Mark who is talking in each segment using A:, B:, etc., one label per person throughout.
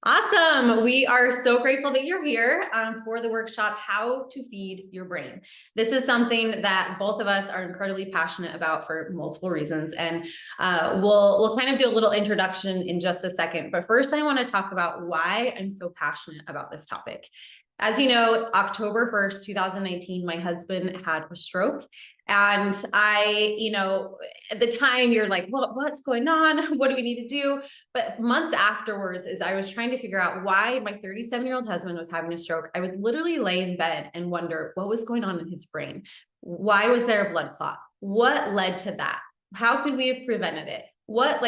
A: Awesome. We are so grateful that you're here for the workshop, How to Feed Your Brain. This is something that both of us are incredibly passionate about for multiple reasons. And we'll kind of do a little introduction in just a second. But first, I want to talk about why I'm so passionate about this topic. As you know, October 1st, 2019, my husband had a stroke. And at the time you're like, what's going on? What do we need to do? But months afterwards, as I was trying to figure out why my 37-year-old husband was having a stroke, I would literally lay in bed and wonder what was going on in his brain. Why was there a blood clot? What led to that? How could we have prevented it? What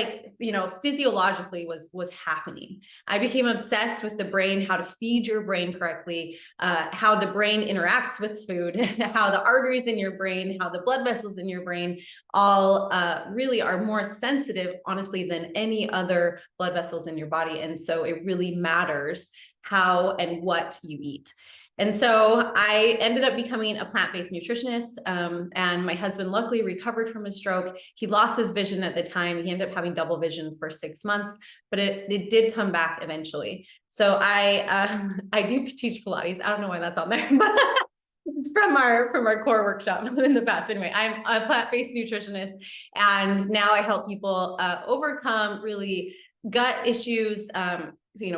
A: physiologically was happening? I became obsessed with the brain, how to feed your brain correctly, how the brain interacts with food, how the arteries in your brain, how the blood vessels in your brain all really are more sensitive, honestly, than any other blood vessels in your body. And so it really matters how and what you eat. And so I ended up becoming a plant-based nutritionist, and my husband luckily recovered from a stroke. He lost his vision at the time. He ended up having double vision for 6 months, but it did come back eventually. So I do teach Pilates. I don't know why that's on there, but it's from our core workshop in the past. Anyway, I'm a plant-based nutritionist, and now I help people overcome really gut issues,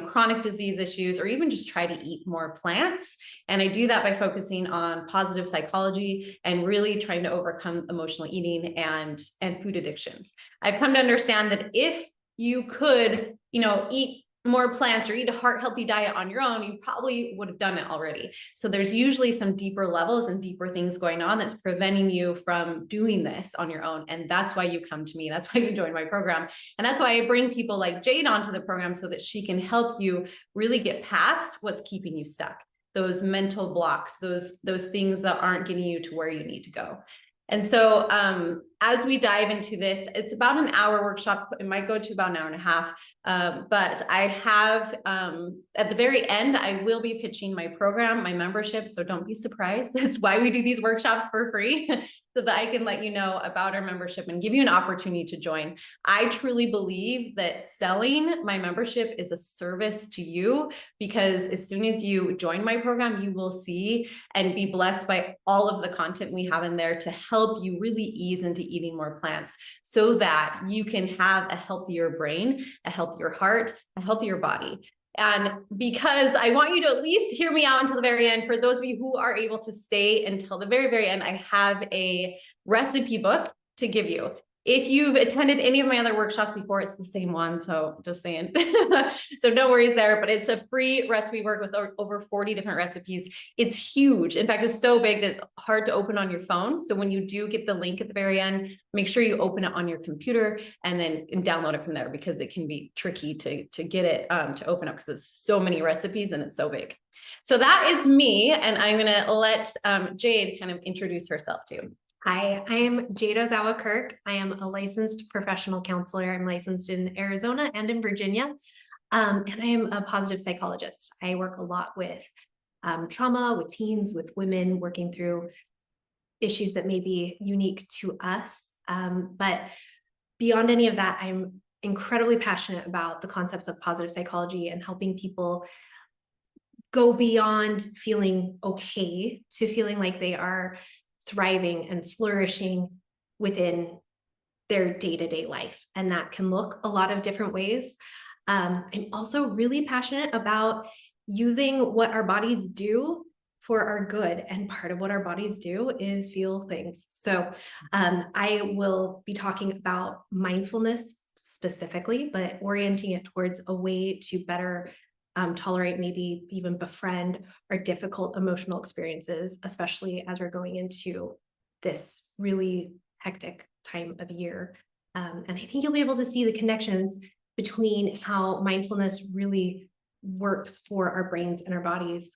A: chronic disease issues, or even just try to eat more plants. And I do that by focusing on positive psychology and really trying to overcome emotional eating and food addictions. I've come to understand that if you could, eat more plants or eat a heart healthy diet on your own, you probably would have done it already. So there's usually some deeper levels and deeper things going on that's preventing you from doing this on your own. And that's why you come to me. That's why you join my program. And that's why I bring people like Jade onto the program, so that she can help you really get past what's keeping you stuck, those mental blocks, those things that aren't getting you to where you need to go. And so as we dive into this, it's about an hour workshop. It might go to about an hour and a half. But I have, at the very end, I will be pitching my program, my membership. So don't be surprised. That's why we do these workshops for free, so that I can let you know about our membership and give you an opportunity to join. I truly believe that selling my membership is a service to you, because as soon as you join my program, you will see and be blessed by all of the content we have in there to help you really ease into eating more plants, so that you can have a healthier brain, a healthier heart, a healthier body. And because I want you to at least hear me out until the very end, for those of you who are able to stay until the very, very end, I have a recipe book to give you. If you've attended any of my other workshops before, it's the same one. So just saying, so no worries there, but it's a free recipe book with over 40 different recipes. It's huge. In fact, it's so big that it's hard to open on your phone. So when you do get the link at the very end, make sure you open it on your computer and download it from there, because it can be tricky to get it to open up, because it's so many recipes and it's so big. So that is me. And I'm going to let Jade kind of introduce herself too.
B: Hi, I am Jade Ozawa-Kirk. I am a licensed professional counselor. I'm licensed in Arizona and in Virginia, and I am a positive psychologist. I work a lot with trauma, with teens, with women, working through issues that may be unique to us. But beyond any of that, I'm incredibly passionate about the concepts of positive psychology and helping people go beyond feeling okay to feeling like they are thriving and flourishing within their day-to-day life. And that can look a lot of different ways. I'm also really passionate about using what our bodies do for our good. And part of what our bodies do is feel things. So I will be talking about mindfulness specifically, but orienting it towards a way to better tolerate, maybe even befriend our difficult emotional experiences, especially as we're going into this really hectic time of year. And I think you'll be able to see the connections between how mindfulness really works for our brains and our bodies,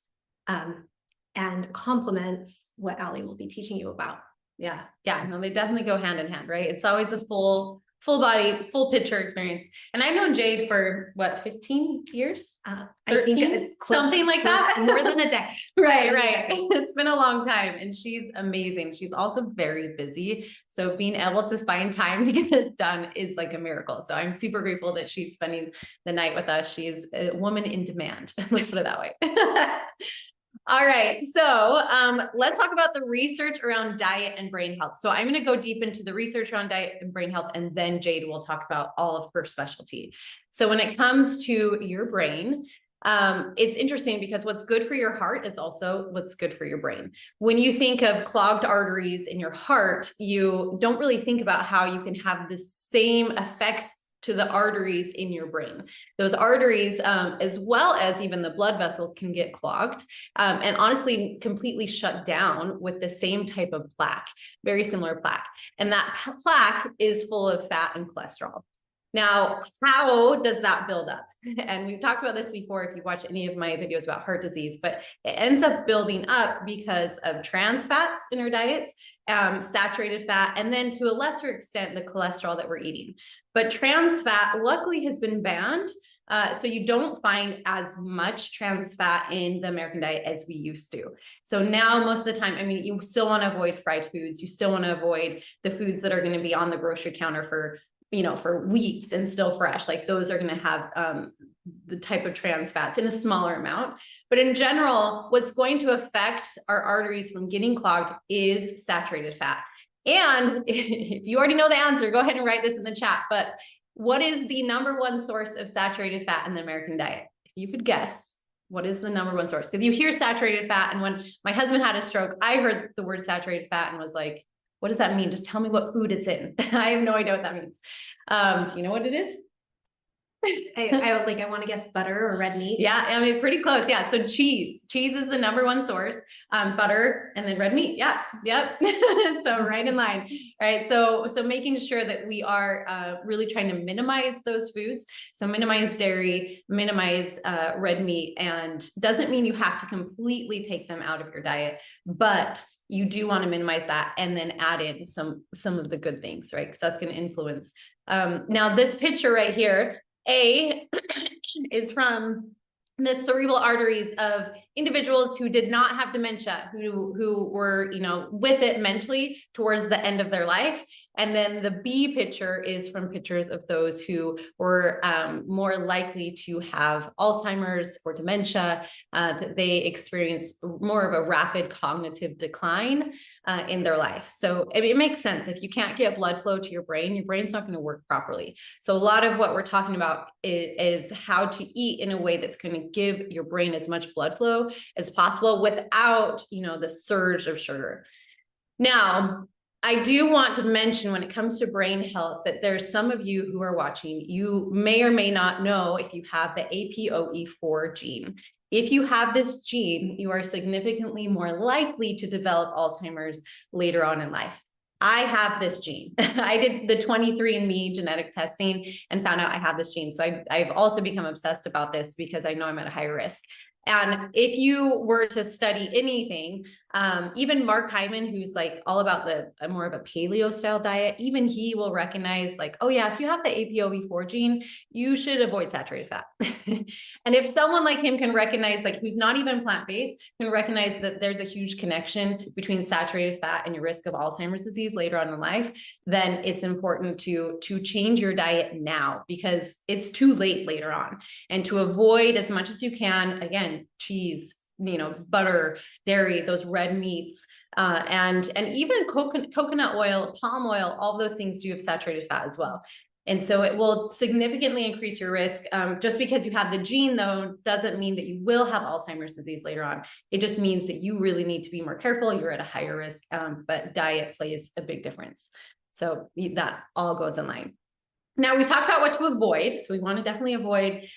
B: and complements what Ali will be teaching you about.
A: Yeah, no, they definitely go hand in hand, right? It's always a full full body, full picture experience. And I've known Jade for what, 15 years?
B: I
A: 13?
B: think
A: Something like that.
B: more than a decade.
A: Right,
B: More than a
A: right.
B: decade.
A: It's been a long time and she's amazing. She's also very busy. So being able to find time to get it done is like a miracle. So I'm super grateful that she's spending the night with us. She's a woman in demand. Let's put it that way. All right, so let's talk about the research around diet and brain health. So I'm going to go deep into the research around diet and brain health, and then Jade will talk about all of her specialty. So when it comes to your brain, it's interesting because what's good for your heart is also what's good for your brain. When you think of clogged arteries in your heart, you don't really think about how you can have the same effects to the arteries in your brain. Those arteries, as well as even the blood vessels, can get clogged and honestly completely shut down with the same type of plaque, very similar plaque. And that plaque is full of fat and cholesterol. Now, how does that build up? And we've talked about this before if you watch any of my videos about heart disease, but it ends up building up because of trans fats in our diets, saturated fat, and then to a lesser extent, the cholesterol that we're eating. But trans fat luckily has been banned. So you don't find as much trans fat in the American diet as we used to. So now most of the time, I mean, you still want to avoid fried foods. You still want to avoid the foods that are going to be on the grocery counter for weeks and still fresh. Like those are going to have the type of trans fats in a smaller amount. But in general, what's going to affect our arteries from getting clogged is saturated fat. And if you already know the answer, go ahead and write this in the chat. But what is the number one source of saturated fat in the American diet? If you could guess, what is the number one source? Because you hear saturated fat. And when my husband had a stroke, I heard the word saturated fat and was like, what does that mean? Just tell me what food it's in. I have no idea what that means. Do you know what it is?
B: I want to guess butter or red meat.
A: Yeah, I mean, pretty close. Yeah. So cheese is the number one source, butter, and then red meat. Yeah. Yep. So right in line. Right. So making sure that we are really trying to minimize those foods. So minimize dairy, minimize red meat, and doesn't mean you have to completely take them out of your diet, but you do want to minimize that and then add in some of the good things, right? Because that's going to influence. Now this picture right here, is from the cerebral arteries of individuals who did not have dementia, who were, with it mentally towards the end of their life. And then the B picture is from pictures of those who were more likely to have Alzheimer's or dementia, that they experienced more of a rapid cognitive decline in their life. So it makes sense. If you can't get blood flow to your brain's not going to work properly. So a lot of what we're talking about is how to eat in a way that's going to give your brain as much blood flow as possible without, the surge of sugar. Now, I do want to mention when it comes to brain health that there's some of you who are watching, you may or may not know if you have the APOE4 gene. If you have this gene, you are significantly more likely to develop Alzheimer's later on in life. I have this gene. I did the 23andMe genetic testing and found out I have this gene. So I've also become obsessed about this because I know I'm at a high risk. And if you were to study anything, even Mark Hyman, who's like all about more of a paleo style diet, even he will recognize like, oh yeah, if you have the APOE4 gene, you should avoid saturated fat. And if someone like him can recognize, like who's not even plant-based, can recognize that there's a huge connection between saturated fat and your risk of Alzheimer's disease later on in life, then it's important to change your diet now because it's too late later on. And to avoid as much as you can, again, cheese, butter, dairy, those red meats, and even coconut oil, palm oil, all those things do have saturated fat as well. And so it will significantly increase your risk. Just because you have the gene, though, doesn't mean that you will have Alzheimer's disease later on. It just means that you really need to be more careful. You're at a higher risk, but diet plays a big difference. So that all goes in line. Now we talked about what to avoid. So we want to definitely avoid,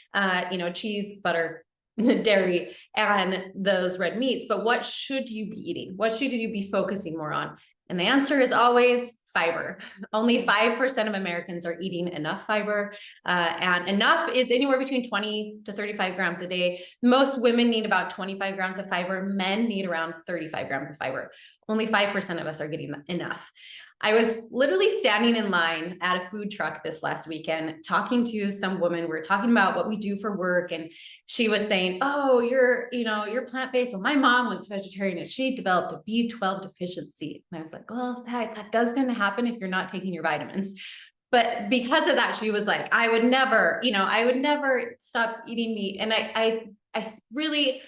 A: cheese, butter, dairy, and those red meats. But what should you be eating? What should you be focusing more on? And the answer is always fiber. Only 5% of Americans are eating enough fiber, and enough is anywhere between 20 to 35 grams a day. Most women need about 25 grams of fiber. Men need around 35 grams of fiber. Only 5% of us are getting enough. I was literally standing in line at a food truck this last weekend, talking to some woman. We we're talking about what we do for work. And she was saying, oh, you're plant-based. Well, my mom was vegetarian and she developed a B12 deficiency. And I was like, well, that does kind of happen if you're not taking your vitamins. But because of that, she was like, I would never stop eating meat. And I really,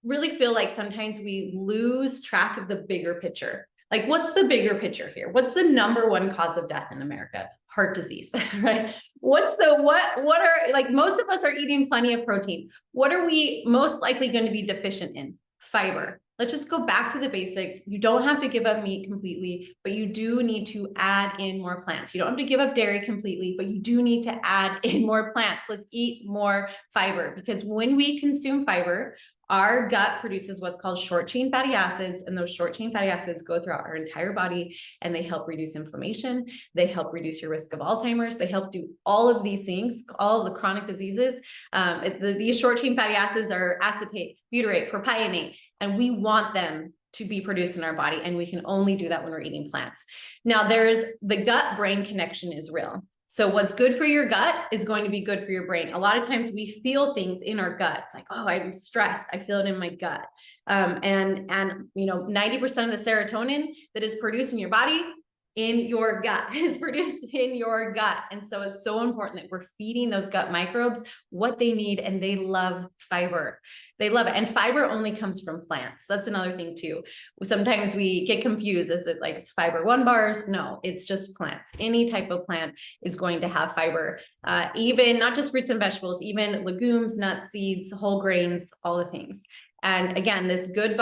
A: really feel like sometimes we lose track of the bigger picture. Like, what's the bigger picture here? What's the number one cause of death in America? Heart disease, right? What are, like, most of us are eating plenty of protein. What are we most likely going to be deficient in? Fiber. Let's just go back to the basics. You don't have to give up meat completely, but you do need to add in more plants. You don't have to give up dairy completely, but you do need to add in more plants. Let's eat more fiber, because when we consume fiber, our gut produces what's called short chain fatty acids, and those short chain fatty acids go throughout our entire body, and they help reduce inflammation. They help reduce your risk of Alzheimer's. They help do all of these things, all of the chronic diseases. These short chain fatty acids are acetate, butyrate, propionate, and we want them to be produced in our body, and we can only do that when we're eating plants. Now, there's the gut-brain connection is real. So what's good for your gut is going to be good for your brain. A lot of times we feel things in our gut. It's like, oh, I'm stressed. I feel it in my gut. And 90% of the serotonin that is produced in your body, in your gut, is produced in your gut. And so it's so important that we're feeding those gut microbes what they need, and they love fiber. They love it. And fiber only comes from plants. That's another thing too. Sometimes we get confused. Is it like fiber one bars? No, it's just plants. Any type of plant is going to have fiber, even not just fruits and vegetables, even legumes, nuts, seeds, whole grains, all the things. And again, this good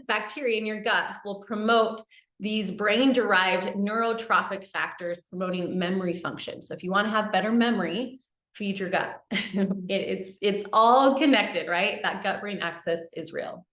A: bacteria in your gut will promote these brain-derived neurotrophic factors promoting memory function. So if you want to have better memory, feed your gut. It's all connected, right? That gut-brain axis is real.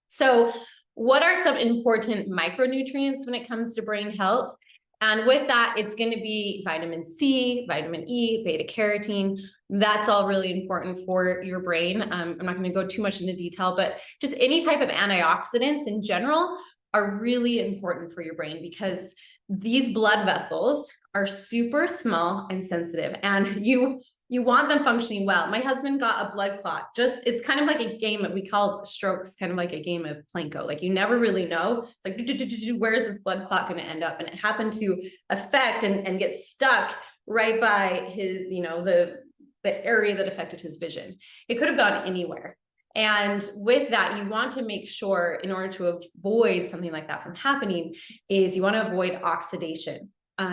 A: So what are some important micronutrients when it comes to brain health? And with that, it's going to be vitamin C, vitamin E, beta carotene. That's all really important for your brain. I'm not going to go too much into detail, but just any type of antioxidants in general are really important for your brain, because these blood vessels are super small and sensitive, and you want them functioning well. My husband got a blood clot. It's kind of like a game that we call strokes, kind of like a game of Plinko. Like, you never really know. It's like, where is this blood clot going to end up? And it happened to affect and get stuck right by his, the area that affected his vision. It could have gone anywhere. And with that, you want to make sure, in order to avoid something like that from happening, is you want to avoid oxidation.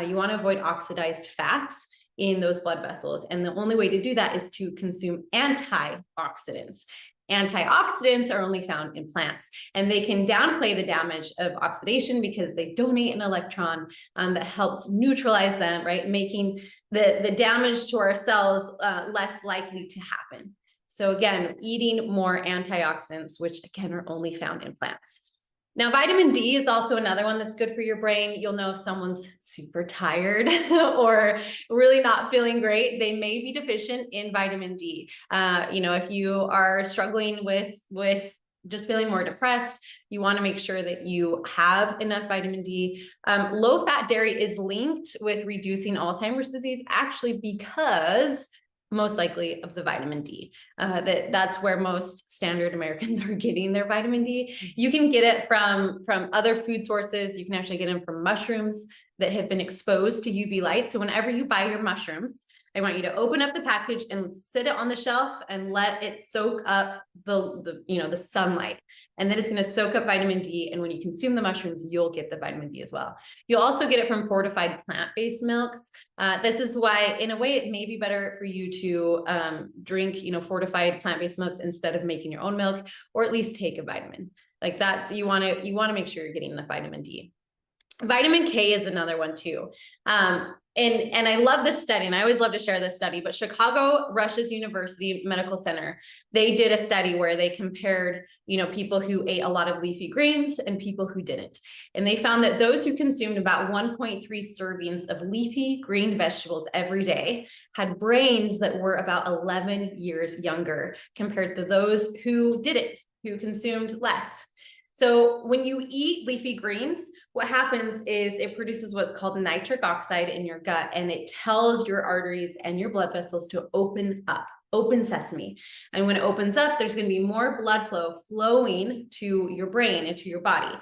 A: You want to avoid oxidized fats in those blood vessels. And the only way to do that is to consume antioxidants. Antioxidants are only found in plants, and they can downplay the damage of oxidation because they donate an electron that helps neutralize them, right? Making the damage to our cells less likely to happen. So again, eating more antioxidants, which again are only found in plants. Now, vitamin D is also another one that's good for your brain. You'll know if someone's super tired or really not feeling great, they may be deficient in vitamin D. If you are struggling with just feeling more depressed, you want to make sure that you have enough vitamin D. Low-fat dairy is linked with reducing Alzheimer's disease, actually, because most likely of the vitamin D. That's where most standard Americans are getting their vitamin D. You can get it from other food sources. You can actually get them from mushrooms that have been exposed to UV light. So whenever you buy your mushrooms, I want you to open up the package and sit it on the shelf and let it soak up the sunlight. And then it's going to soak up vitamin D. And when you consume the mushrooms, you'll get the vitamin D as well. You'll also get it from fortified plant-based milks. This is why, in a way, it may be better for you to drink, fortified plant-based milks instead of making your own milk, or at least take a vitamin. Like that's, you want to make sure you're getting the vitamin D. Vitamin K is another one too. And I love this study, and I always love to share this study, but Chicago Rush's University Medical Center, they did a study where they compared, people who ate a lot of leafy greens and people who didn't. And they found that those who consumed about 1.3 servings of leafy green vegetables every day had brains that were about 11 years younger compared to those who didn't, who consumed less. So when you eat leafy greens, what happens is it produces what's called nitric oxide in your gut, and it tells your arteries and your blood vessels to open up, open sesame. And when it opens up, there's going to be more blood flow flowing to your brain and to your body.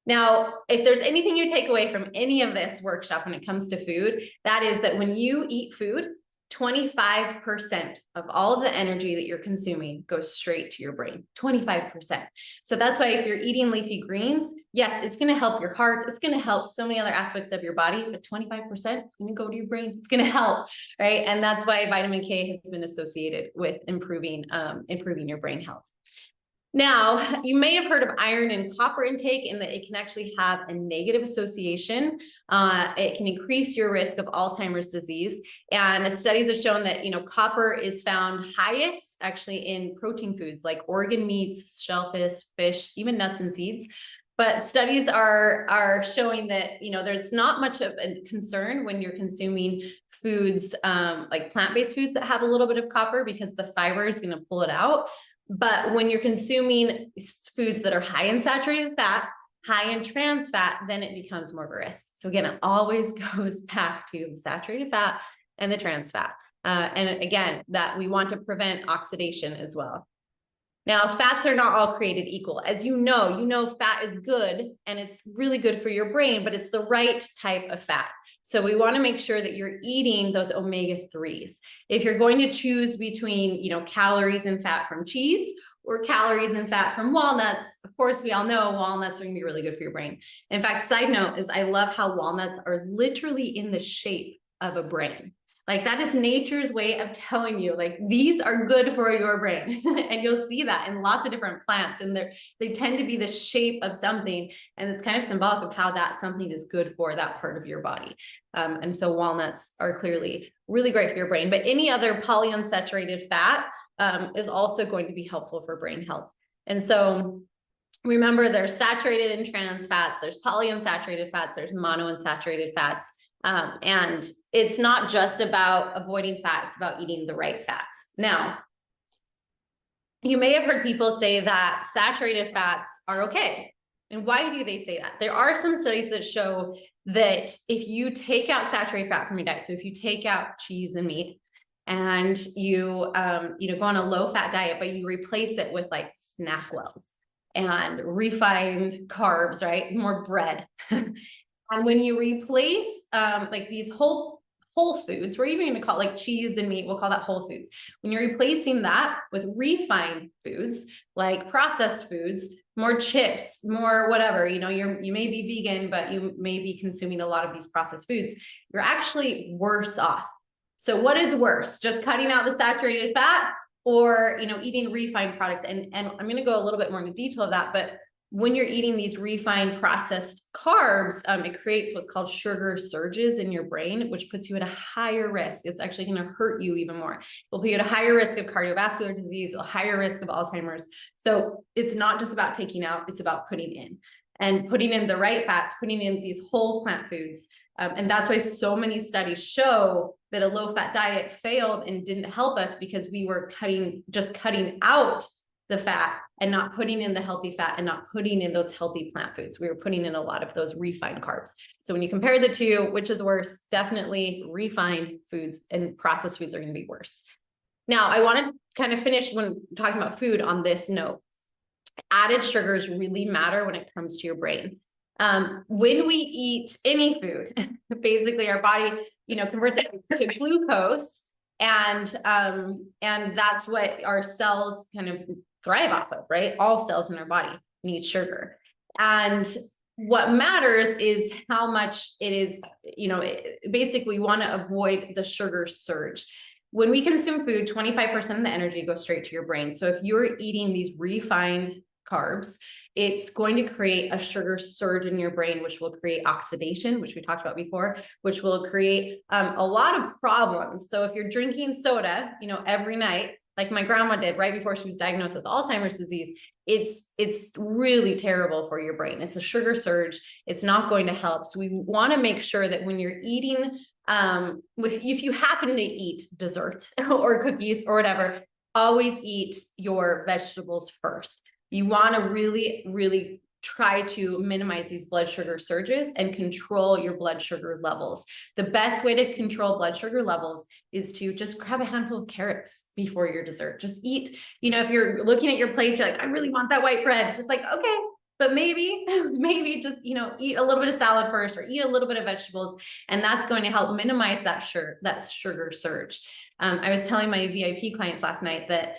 A: Now, if there's anything you take away from any of this workshop when it comes to food, that is that when you eat food, 25% of all of the energy that you're consuming goes straight to your brain, 25%. So that's why if you're eating leafy greens, yes, it's going to help your heart. It's going to help so many other aspects of your body, but 25% is going to go to your brain. It's going to help, right? And that's why vitamin K has been associated with improving your brain health. Now, you may have heard of iron and copper intake, and that it can actually have a negative association. It can increase your risk of Alzheimer's disease. And studies have shown that, copper is found highest actually in protein foods like organ meats, shellfish, fish, even nuts and seeds. But studies are showing that, there's not much of a concern when you're consuming foods like plant-based foods that have a little bit of copper, because the fiber is going to pull it out. But when you're consuming foods that are high in saturated fat, high in trans fat, then it becomes more of a risk. So again, it always goes back to the saturated fat and the trans fat. And again, that we want to prevent oxidation as well. Now, fats are not all created equal. As you know, fat is good and it's really good for your brain, but it's the right type of fat. So we want to make sure that you're eating those omega-3s. If you're going to choose between, calories and fat from cheese or calories and fat from walnuts, of course, we all know walnuts are going to be really good for your brain. In fact, side note is I love how walnuts are literally in the shape of a brain. Like that is nature's way of telling you, like, these are good for your brain. And you'll see that in lots of different plants, and they tend to be the shape of something. And it's kind of symbolic of how that something is good for that part of your body. And so walnuts are clearly really great for your brain, but any other polyunsaturated fat is also going to be helpful for brain health. And so remember, there's saturated and trans fats, there's polyunsaturated fats, there's monounsaturated fats. And it's not just about avoiding fat, it's about eating the right fats. Now, you may have heard people say that saturated fats are okay. And why do they say that? There are some studies that show that if you take out saturated fat from your diet, so if you take out cheese and meat, and you go on a low fat diet, but you replace it with like SnackWells and refined carbs, right? More bread. And when you replace like these whole foods, we're even going to call it like cheese and meat, we'll call that whole foods. When you're replacing that with refined foods, like processed foods, more chips, more whatever, you may be vegan, but you may be consuming a lot of these processed foods, you're actually worse off. So what is worse? Just cutting out the saturated fat or, eating refined products? And I'm going to go a little bit more into detail of that, but when you're eating these refined processed carbs, it creates what's called sugar surges in your brain, which puts you at a higher risk. It's actually going to hurt you even more. It will put you at a higher risk of cardiovascular disease, a higher risk of Alzheimer's. So it's not just about taking out, it's about putting in. And putting in the right fats, putting in these whole plant foods. And that's why so many studies show that a low-fat diet failed and didn't help us, because we were just cutting out the fat and not putting in the healthy fat and not putting in those healthy plant foods. We were putting in a lot of those refined carbs. So when you compare the two, which is worse? Definitely refined foods and processed foods are going to be worse. Now, I want to kind of finish when talking about food on this note. Added sugars really matter when it comes to your brain. When we eat any food, basically our body, converts it to glucose, and that's what our cells kind of thrive off of, right? All cells in our body need sugar. And what matters is how much it is, basically we want to avoid the sugar surge. When we consume food, 25% of the energy goes straight to your brain. So if you're eating these refined carbs, it's going to create a sugar surge in your brain, which will create oxidation, which we talked about before, which will create a lot of problems. So if you're drinking soda, every night, like my grandma did right before she was diagnosed with Alzheimer's disease, it's really terrible for your brain. It's a sugar surge. It's not going to help. So we want to make sure that when you're eating, if you happen to eat dessert or cookies or whatever, always eat your vegetables first. You want to really, really try to minimize these blood sugar surges and control your blood sugar levels. The best way to control blood sugar levels is to just grab a handful of carrots before your dessert. Just eat, if you're looking at your plates, you're like, I really want that white bread. Just like, okay, but maybe just, eat a little bit of salad first or eat a little bit of vegetables. And that's going to help minimize that sugar surge. I was telling my VIP clients last night that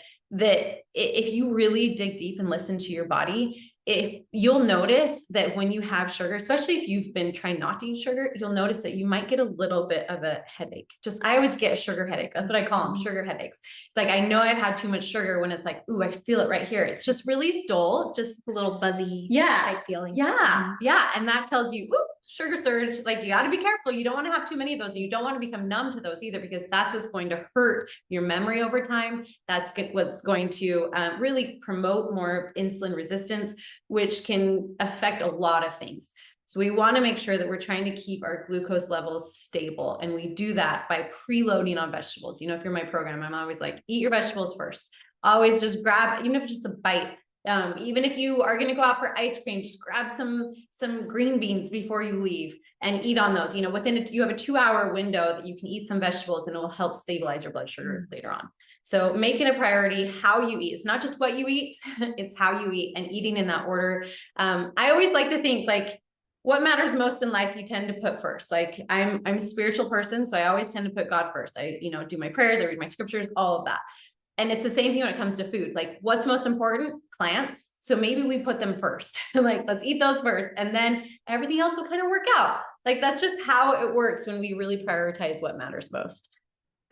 A: if you really dig deep and listen to your body, if you'll notice that when you have sugar, especially if you've been trying not to eat sugar, you'll notice that you might get a little bit of a headache. I always get a sugar headache. That's what I call them, sugar headaches. It's like, I know I've had too much sugar when it's like, ooh, I feel it right here. It's just really dull. It's just
B: a little buzzy type feeling.
A: Yeah. Yeah. And that tells you, ooh, sugar surge. Like, you got to be careful. You don't want to have too many of those. And you don't want to become numb to those either, because that's what's going to hurt your memory over time. That's what's going to really promote more insulin resistance, which can affect a lot of things. So we want to make sure that we're trying to keep our glucose levels stable. And we do that by preloading on vegetables. If you're in my program, I'm always like, eat your vegetables first. Always just grab, even if it's just a bite. Even if you are going to go out for ice cream, just grab some green beans before you leave and eat on those. You have a 2-hour window that you can eat some vegetables, and it will help stabilize your blood sugar later on. So make it a priority how you eat. It's not just what you eat, it's how you eat, and eating in that order. I always like to think, like, what matters most in life, you tend to put first. Like, I'm a spiritual person, so I always tend to put God first. I, do my prayers, I read my scriptures, all of that. And it's the same thing when it comes to food. Like, what's most important? Plants. So maybe we put them first. Like, let's eat those first, and then everything else will kind of work out. Like, that's just how it works when we really prioritize what matters most.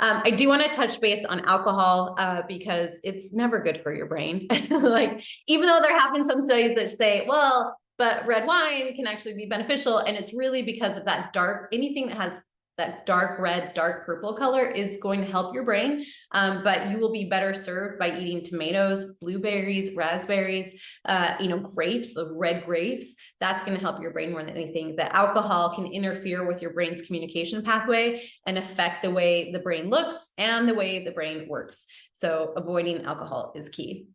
A: I do want to touch base on alcohol because it's never good for your brain. Like, even though there have been some studies that say, well, but red wine can actually be beneficial. And it's really because of that anything that has that dark red, dark purple color is going to help your brain. But you will be better served by eating tomatoes, blueberries, raspberries, grapes, the red grapes. That's going to help your brain more than anything. The alcohol can interfere with your brain's communication pathway and affect the way the brain looks and the way the brain works. So avoiding alcohol is key.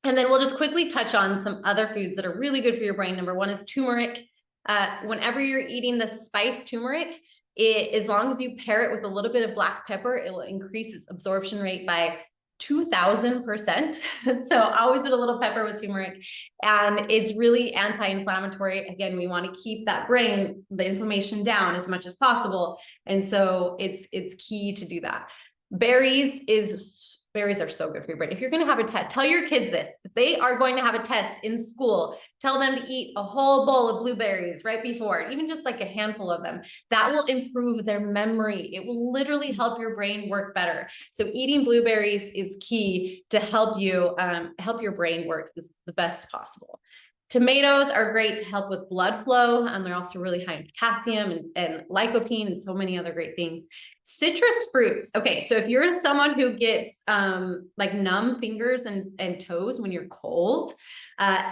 A: And then we'll just quickly touch on some other foods that are really good for your brain. Number one is turmeric. Whenever you're eating the spiced turmeric, as long as you pair it with a little bit of black pepper, it will increase its absorption rate by 2,000%. So always put a little pepper with turmeric, and it's really anti-inflammatory. Again, we want to keep that brain, the inflammation down as much as possible. And so it's key to do that. Berries are so good for your brain. If you're going to have a test, tell your kids this. If they are going to have a test in school, tell them to eat a whole bowl of blueberries right before, even just like a handful of them. That will improve their memory. It will literally help your brain work better. So eating blueberries is key to help your brain work the best possible. Tomatoes are great to help with blood flow. They're also really high in potassium and lycopene and so many other great things. Citrus fruits. Okay, so if you're someone who gets like numb fingers and toes when you're cold,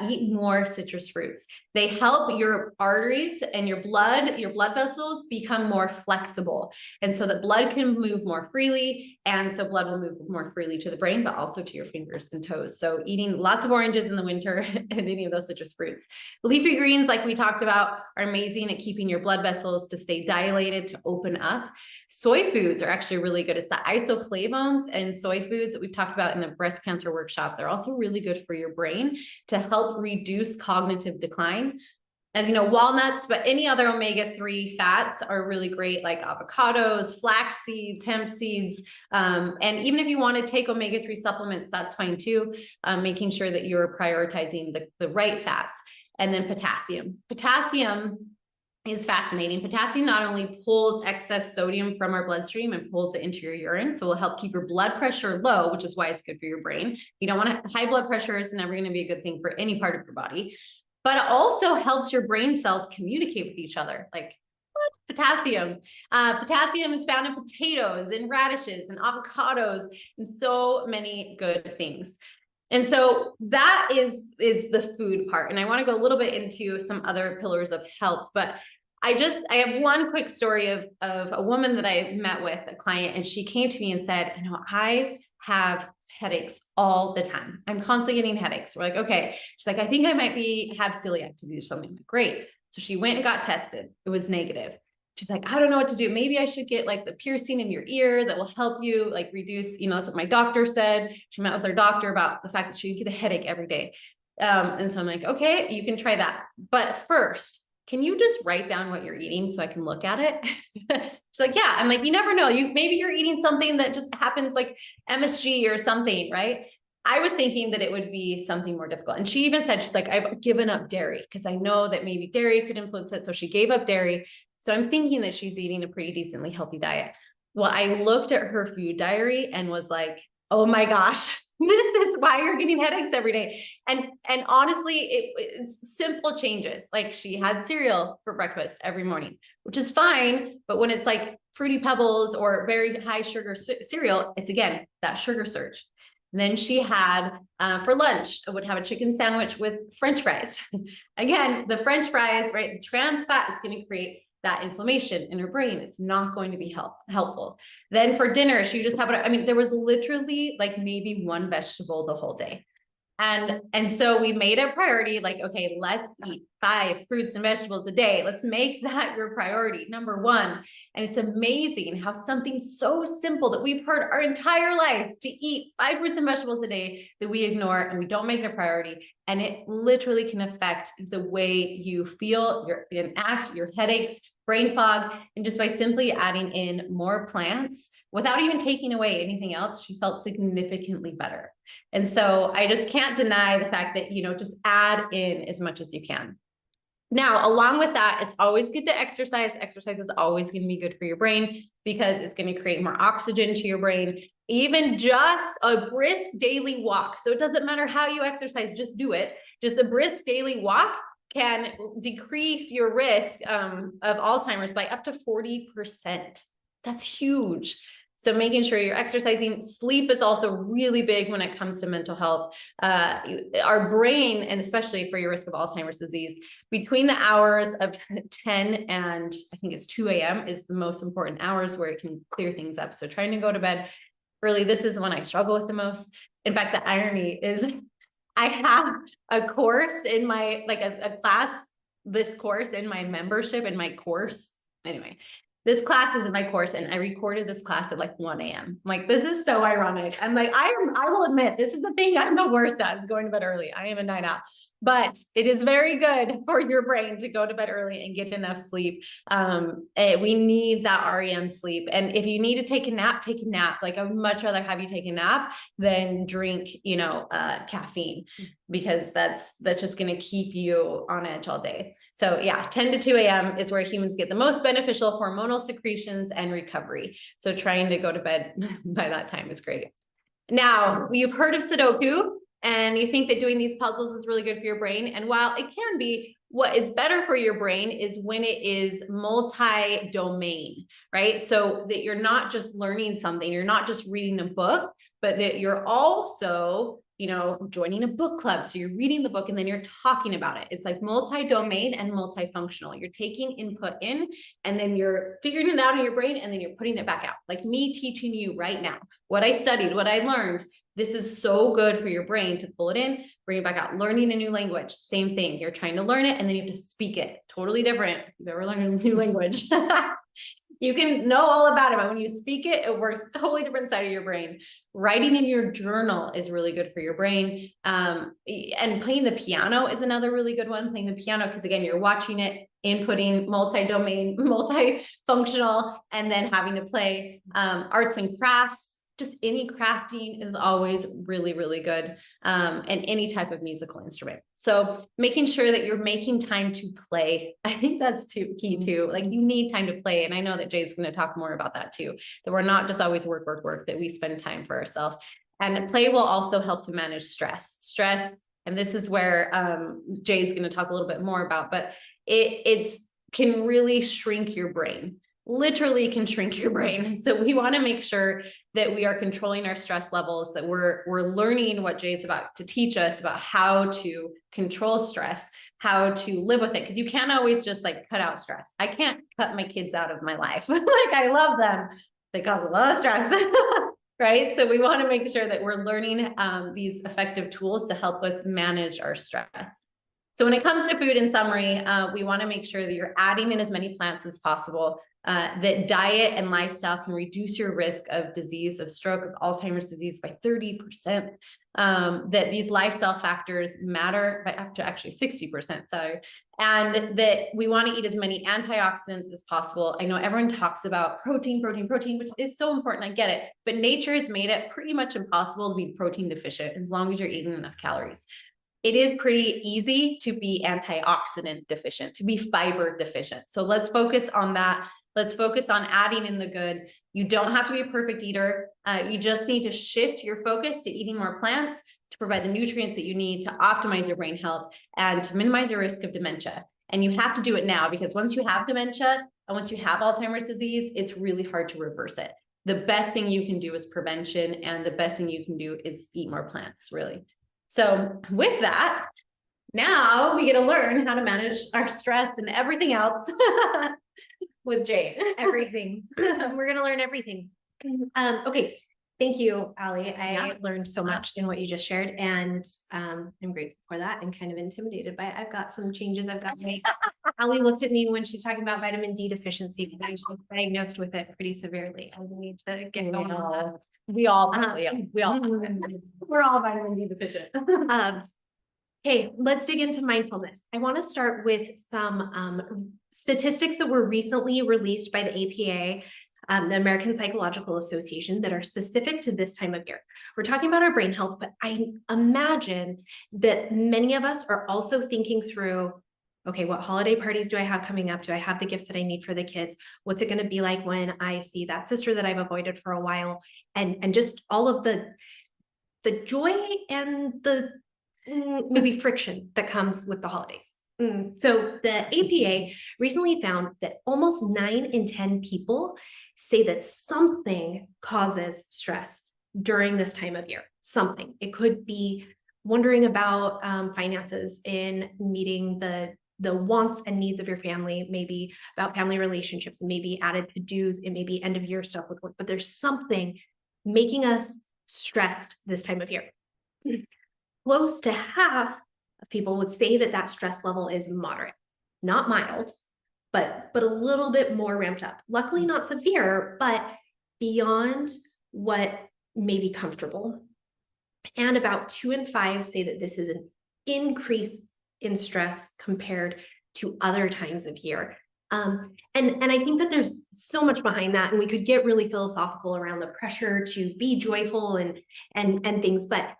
A: eat more citrus fruits. They help your arteries and your blood vessels become more flexible. And so that blood can move more freely. And so blood will move more freely to the brain, but also to your fingers and toes. So eating lots of oranges in the winter and any of those citrus fruits. Leafy greens, like we talked about, are amazing at keeping your blood vessels to stay dilated, to open up. Soy foods are actually really good. It's the isoflavones and soy foods that we've talked about in the breast cancer workshop. They're also really good for your brain to help reduce cognitive decline. As you know, walnuts, but any other omega-3 fats are really great, like avocados, flax seeds, hemp seeds. And even if you want to take omega-3 supplements, that's fine too. Making sure that you're prioritizing the right fats. And then potassium. Potassium is fascinating. Potassium not only pulls excess sodium from our bloodstream and pulls it into your urine, so it will help keep your blood pressure low, which is why it's good for your brain. You don't want high blood pressure is never going to be a good thing for any part of your body, but it also helps your brain cells communicate with each other. Like, what? Potassium. Potassium is found in potatoes and radishes and avocados and so many good things. And so that is the food part. And I want to go a little bit into some other pillars of health, but I have one quick story of a woman that I met with, a client, and she came to me and said, I have headaches all the time. I'm constantly getting headaches. We're like, okay. She's like, I think I might have celiac disease or something. Like, great. So she went and got tested. It was negative. She's like, I don't know what to do. Maybe I should get like the piercing in your ear that will help you like reduce, that's what my doctor said. She met with her doctor about the fact that she would get a headache every day. And so I'm like, okay, you can try that. But first, can you just write down what you're eating so I can look at it? She's like, yeah. I'm like, you never know. Maybe you're eating something that just happens like MSG or something, right? I was thinking that it would be something more difficult. And she even said, she's like, I've given up dairy because I know that maybe dairy could influence it. So she gave up dairy. So I'm thinking that she's eating a pretty decently healthy diet. Well, I looked at her food diary and was like, oh my gosh, this is why you're getting headaches every day. And honestly, it's simple changes. Like she had cereal for breakfast every morning, which is fine. But when it's like Fruity Pebbles or very high sugar cereal, it's again, that sugar surge. And then she had, for lunch, would have a chicken sandwich with French fries. Again, the French fries, right? The trans fat is going to create that inflammation in her brain. It's not going to be helpful. Then for dinner, she just had, there was literally like maybe one vegetable the whole day. And so we made a priority, like, okay, let's eat 5 fruits and vegetables a day. Let's make that your priority, number one. And it's amazing how something so simple that we've heard our entire life to eat 5 fruits and vegetables a day that we ignore and we don't make it a priority. And it literally can affect the way you feel, your act, your headaches, brain fog, and just by simply adding in more plants without even taking away anything else, she felt significantly better. And so I just can't deny the fact that, just add in as much as you can. Now, along with that, it's always good to exercise. Exercise is always going to be good for your brain because it's going to create more oxygen to your brain. Even just a brisk daily walk. So it doesn't matter how you exercise, just do it. Just a brisk daily walk can decrease your risk of Alzheimer's by up to 40%. That's huge. So making sure you're exercising. Sleep is also really big when it comes to mental health. Our brain, and especially for your risk of Alzheimer's disease, between the hours of 10 and I think it's 2 a.m. is the most important hours where it can clear things up. So trying to go to bed early, this is the one I struggle with the most. In fact, the irony is I have a course in my, like a class, this course in my membership in my course. Anyway, this class is in my course and I recorded this class at like 1 a.m. I'm like, this is so ironic. I'm like, I will admit, this is the thing I'm the worst at, is going to bed early. I am a night owl, but it is very good for your brain to go to bed early and get enough sleep. We need that REM sleep. And if you need to take a nap, take a nap. Like I would much rather have you take a nap than drink, caffeine, because that's just going to keep you on edge all day. So yeah, 10 to 2 a.m. is where humans get the most beneficial hormonal secretions and recovery. So trying to go to bed by that time is great. Now, you've heard of Sudoku and you think that doing these puzzles is really good for your brain. And while it can be, what is better for your brain is when it is multi-domain, right? So that you're not just learning something, you're not just reading a book, but that you're also joining a book club. So you're reading the book and then you're talking about it. It's like multi-domain and multifunctional. You're taking input in and then you're figuring it out in your brain and then you're putting it back out. Like me teaching you right now, what I studied, what I learned. This is so good for your brain to pull it in, bring it back out. Learning a new language, same thing. You're trying to learn it and then you have to speak it. Totally different. If you've ever learned a new language. You can know all about it, but when you speak it, it works totally different side of your brain. Writing in your journal is really good for your brain. And playing the piano is another really good one. Playing the piano, because again, you're watching it, inputting, multi-domain, multifunctional, and then having to play arts and crafts. Just any crafting is always really, really good. And any type of musical instrument. So making sure that you're making time to play. I think that's key too. Like you need time to play. And I know that Jay's going to talk more about that too, that we're not just always work, that we spend time for ourselves. And play will also help to manage stress. And this is where Jay's going to talk a little bit more about, but it can really shrink your brain. Literally can shrink your brain. So we want to make sure that we are controlling our stress levels, that we're learning what Jay's about to teach us about how to control stress, how to live with it. Because you can't always just like cut out stress. I can't cut my kids out of my life. Like I love them. They cause a lot of stress. right? So we want to make sure that we're learning these effective tools to help us manage our stress. So when it comes to food, in summary, we want to make sure that you're adding in as many plants as possible, that diet and lifestyle can reduce your risk of disease, of stroke, of Alzheimer's disease by 30%, that these lifestyle factors matter by up to actually 60%, sorry, and that we want to eat as many antioxidants as possible. I know everyone talks about protein, which is so important, I get it, but nature has made it pretty much impossible to be protein deficient as long as you're eating enough calories. It is pretty easy to be antioxidant deficient, to be fiber deficient. So let's focus on that. Let's focus on adding in the good. You don't have to be a perfect eater. You just need to shift your focus to eating more plants to provide the nutrients that you need to optimize your brain health and to minimize your risk of dementia. And you have to do it now, because once you have dementia and once you have Alzheimer's disease, it's really hard to reverse it. The best thing you can do is prevention, and the best thing you can do is eat more plants, really. So with that, now we get to learn how to manage our stress and everything else with Jade.
B: Everything. We're going to learn everything. Okay. Thank you, Ali. I learned so much in what you just shared, and I'm grateful for that and kind of intimidated by it. I've got some changes I've got to make. Ali looked at me when she's talking about vitamin D deficiency because I was diagnosed with it pretty severely. I need to get going on that.
A: We all probably, we're all vitamin D deficient.
B: Okay, let's dig into mindfulness. I want to start with some statistics that were recently released by the APA, the American Psychological Association, that are specific to this time of year. We're talking about our brain health, but I imagine that many of us are also thinking through, okay, what holiday parties do I have coming up? Do I have the gifts that I need for the kids? What's it going to be like when I see that sister that I've avoided for a while? And just all of the joy and the maybe friction that comes with the holidays. So the APA recently found that almost 9 in 10 people say that something causes stress during this time of year. Something. It could be wondering about finances in meeting the wants and needs of your family, maybe about family relationships, maybe added to-dos, it may be end of year stuff with work, but there's something making us stressed this time of year. Close to half of people would say that that stress level is moderate, not mild, but a little bit more ramped up. Luckily not severe, but beyond what may be comfortable. And about 2 in 5 say that this is an increase in stress compared to other times of year. And I think that there's so much behind that, and we could get really philosophical around the pressure to be joyful and things, but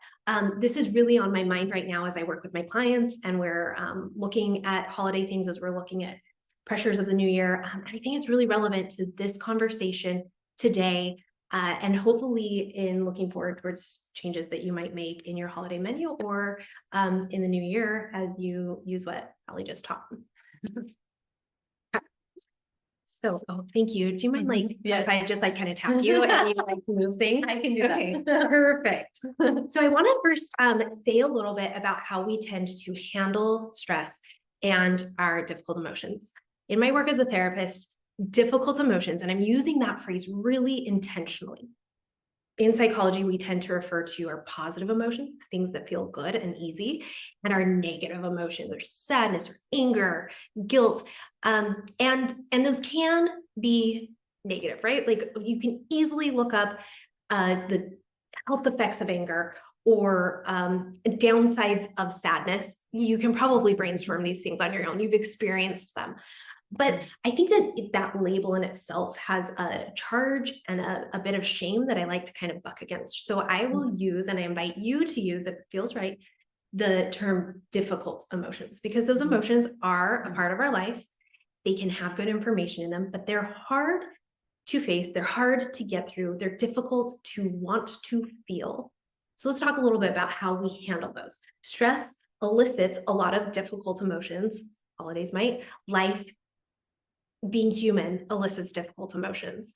B: this is really on my mind right now as I work with my clients, and we're looking at holiday things, as we're looking at pressures of the new year. And I think it's really relevant to this conversation today, and hopefully in looking forward towards changes that you might make in your holiday menu or in the new year as you use what Ali just taught. So, thank you. Do you mind if I just kind of tap you and you move things?
A: I can do that.
B: Perfect. So I want to first say a little bit about how we tend to handle stress and our difficult emotions. In my work as a therapist, difficult emotions, and I'm using that phrase really intentionally. In psychology, we tend to refer to our positive emotions, things that feel good and easy, and our negative emotions, there's sadness or anger, guilt, and those can be negative, right? Like you can easily look up the health effects of anger or downsides of sadness. You can probably brainstorm these things on your own. You've experienced them. But I think that that label in itself has a charge and a bit of shame that I like to kind of buck against. So I will use, and I invite you to use, if it feels right, the term difficult emotions, because those emotions are a part of our life. They can have good information in them, but they're hard to face. They're hard to get through. They're difficult to want to feel. So let's talk a little bit about how we handle those. Stress elicits a lot of difficult emotions. Holidays might. Life, being human, elicits difficult emotions.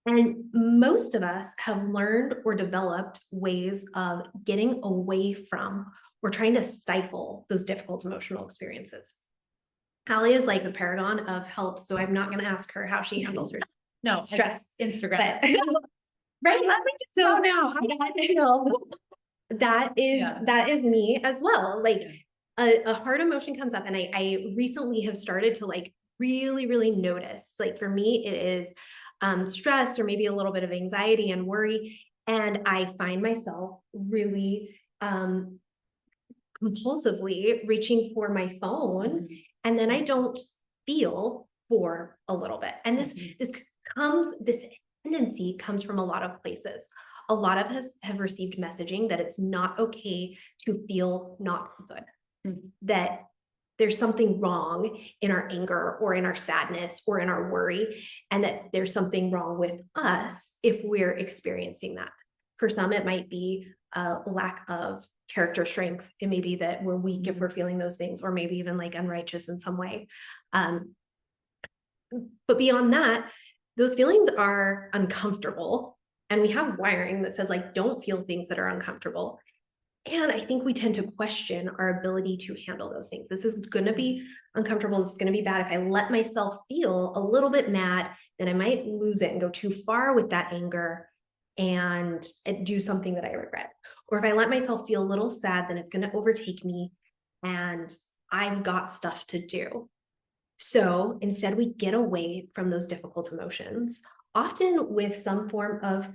B: And most of us have learned or developed ways of getting away from or trying to stifle those difficult emotional experiences. Ali is like the paragon of health, so I'm not going to ask her how she handles her
A: No,
B: stress.
A: Instagram. Right? Let me just go now. I got to know. Yeah.
B: That is me as well. Like a hard emotion comes up, and I recently have started to like really notice. Like for me, it is stress or maybe a little bit of anxiety and worry. And I find myself really compulsively reaching for my phone, and then I don't feel for a little bit. And this tendency comes from a lot of places. A lot of us have received messaging that it's not okay to feel not good, that there's something wrong in our anger or in our sadness or in our worry, and that there's something wrong with us if we're experiencing that. For some, it might be a lack of character strength. It may be that we're weak if we're feeling those things, or maybe even like unrighteous in some way. But beyond that, those feelings are uncomfortable. And we have wiring that says, like, don't feel things that are uncomfortable. And I think we tend to question our ability to handle those things. This is going to be uncomfortable. This is going to be bad. If I let myself feel a little bit mad, then I might lose it and go too far with that anger and do something that I regret. Or if I let myself feel a little sad, then it's going to overtake me and I've got stuff to do. So instead, we get away from those difficult emotions, often with some form of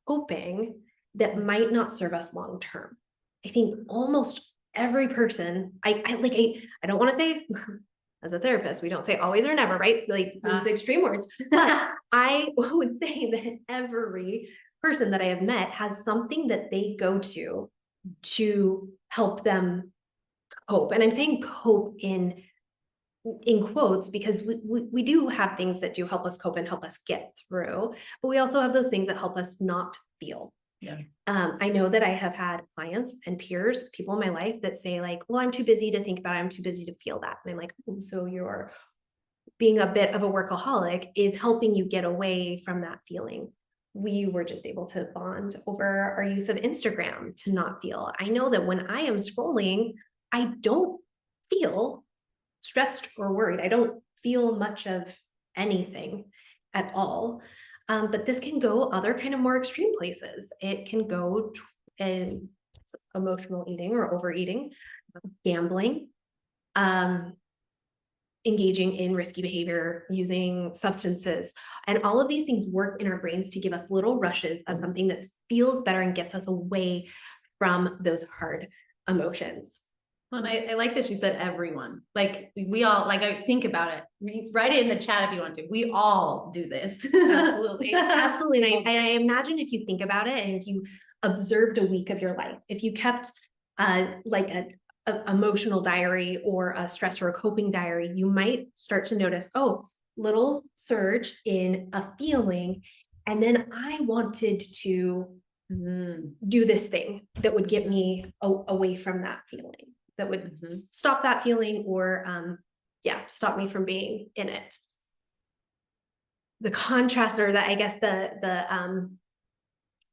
B: coping that might not serve us long term. I think almost every person, I don't want to say, as a therapist, we don't say always or never, right? Like those extreme words. But I would say that every person that I have met has something that they go to help them cope. And I'm saying cope in quotes, because we do have things that do help us cope and help us get through, but we also have those things that help us not feel.
A: Yeah.
B: I know that I have had clients and peers, people in my life that say like, well, I'm too busy to think about it. I'm too busy to feel that. And I'm like, oh, so you're being a bit of a workaholic is helping you get away from that feeling. We were just able to bond over our use of Instagram to not feel. I know that when I am scrolling, I don't feel stressed or worried. I don't feel much of anything at all. But this can go other kind of more extreme places. It can go in emotional eating or overeating, gambling, engaging in risky behavior, using substances. And all of these things work in our brains to give us little rushes of something that feels better and gets us away from those hard emotions.
A: Well, I like that you said everyone. Like we all, like I think about it. Write it in the chat if you want to. We all do this.
B: Absolutely. Absolutely. And I imagine if you think about it and if you observed a week of your life, if you kept like a emotional diary or a stress or a coping diary, you might start to notice, oh, little surge in a feeling. And then I wanted to do this thing that would get me away from that feeling, that would stop that feeling or stop me from being in it. The contrast, or I guess the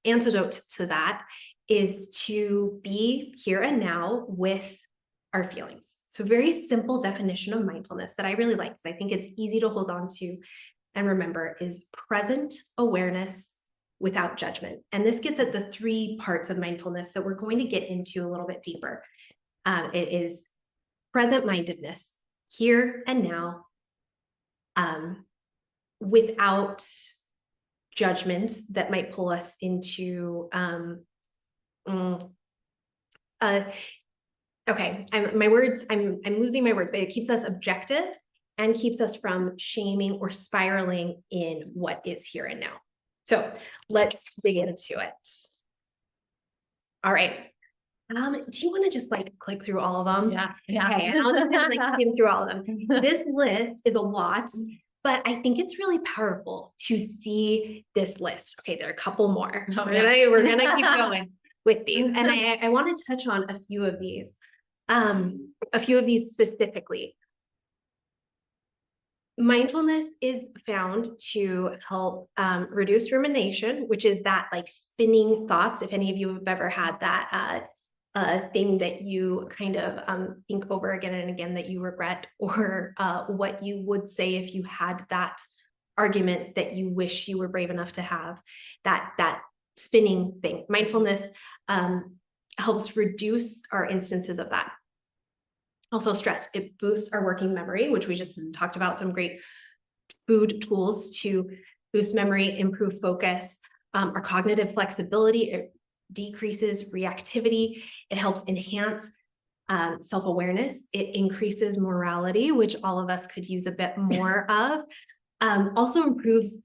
B: antidote to that is to be here and now with our feelings. So very simple definition of mindfulness that I really like, because I think it's easy to hold on to and remember, is present awareness without judgment. And this gets at the 3 parts of mindfulness that we're going to get into a little bit deeper. It is present mindedness, here and now, without judgments that might pull us into okay, I'm losing my words, but it keeps us objective and keeps us from shaming or spiraling in what is here and now. So let's dig into it. All right. Do you want to just like click through all of them?
A: Yeah.
B: Okay, and I'll just kind of like skim through all of them. This list is a lot, but I think it's really powerful to see this list. Okay, there are a couple more.
A: Oh,
B: we're gonna keep going with these, and I want to touch on a few of these specifically. Mindfulness is found to help reduce rumination, which is that like spinning thoughts. If any of you have ever had that thing that you kind of think over again and again that you regret, or what you would say if you had that argument that you wish you were brave enough to have, that spinning thing. Mindfulness helps reduce our instances of that. Also stress, it boosts our working memory, which we just talked about, some great food tools to boost memory, improve focus, our cognitive flexibility, it decreases reactivity, it helps enhance self-awareness, it increases morality, which all of us could use a bit more of, also improves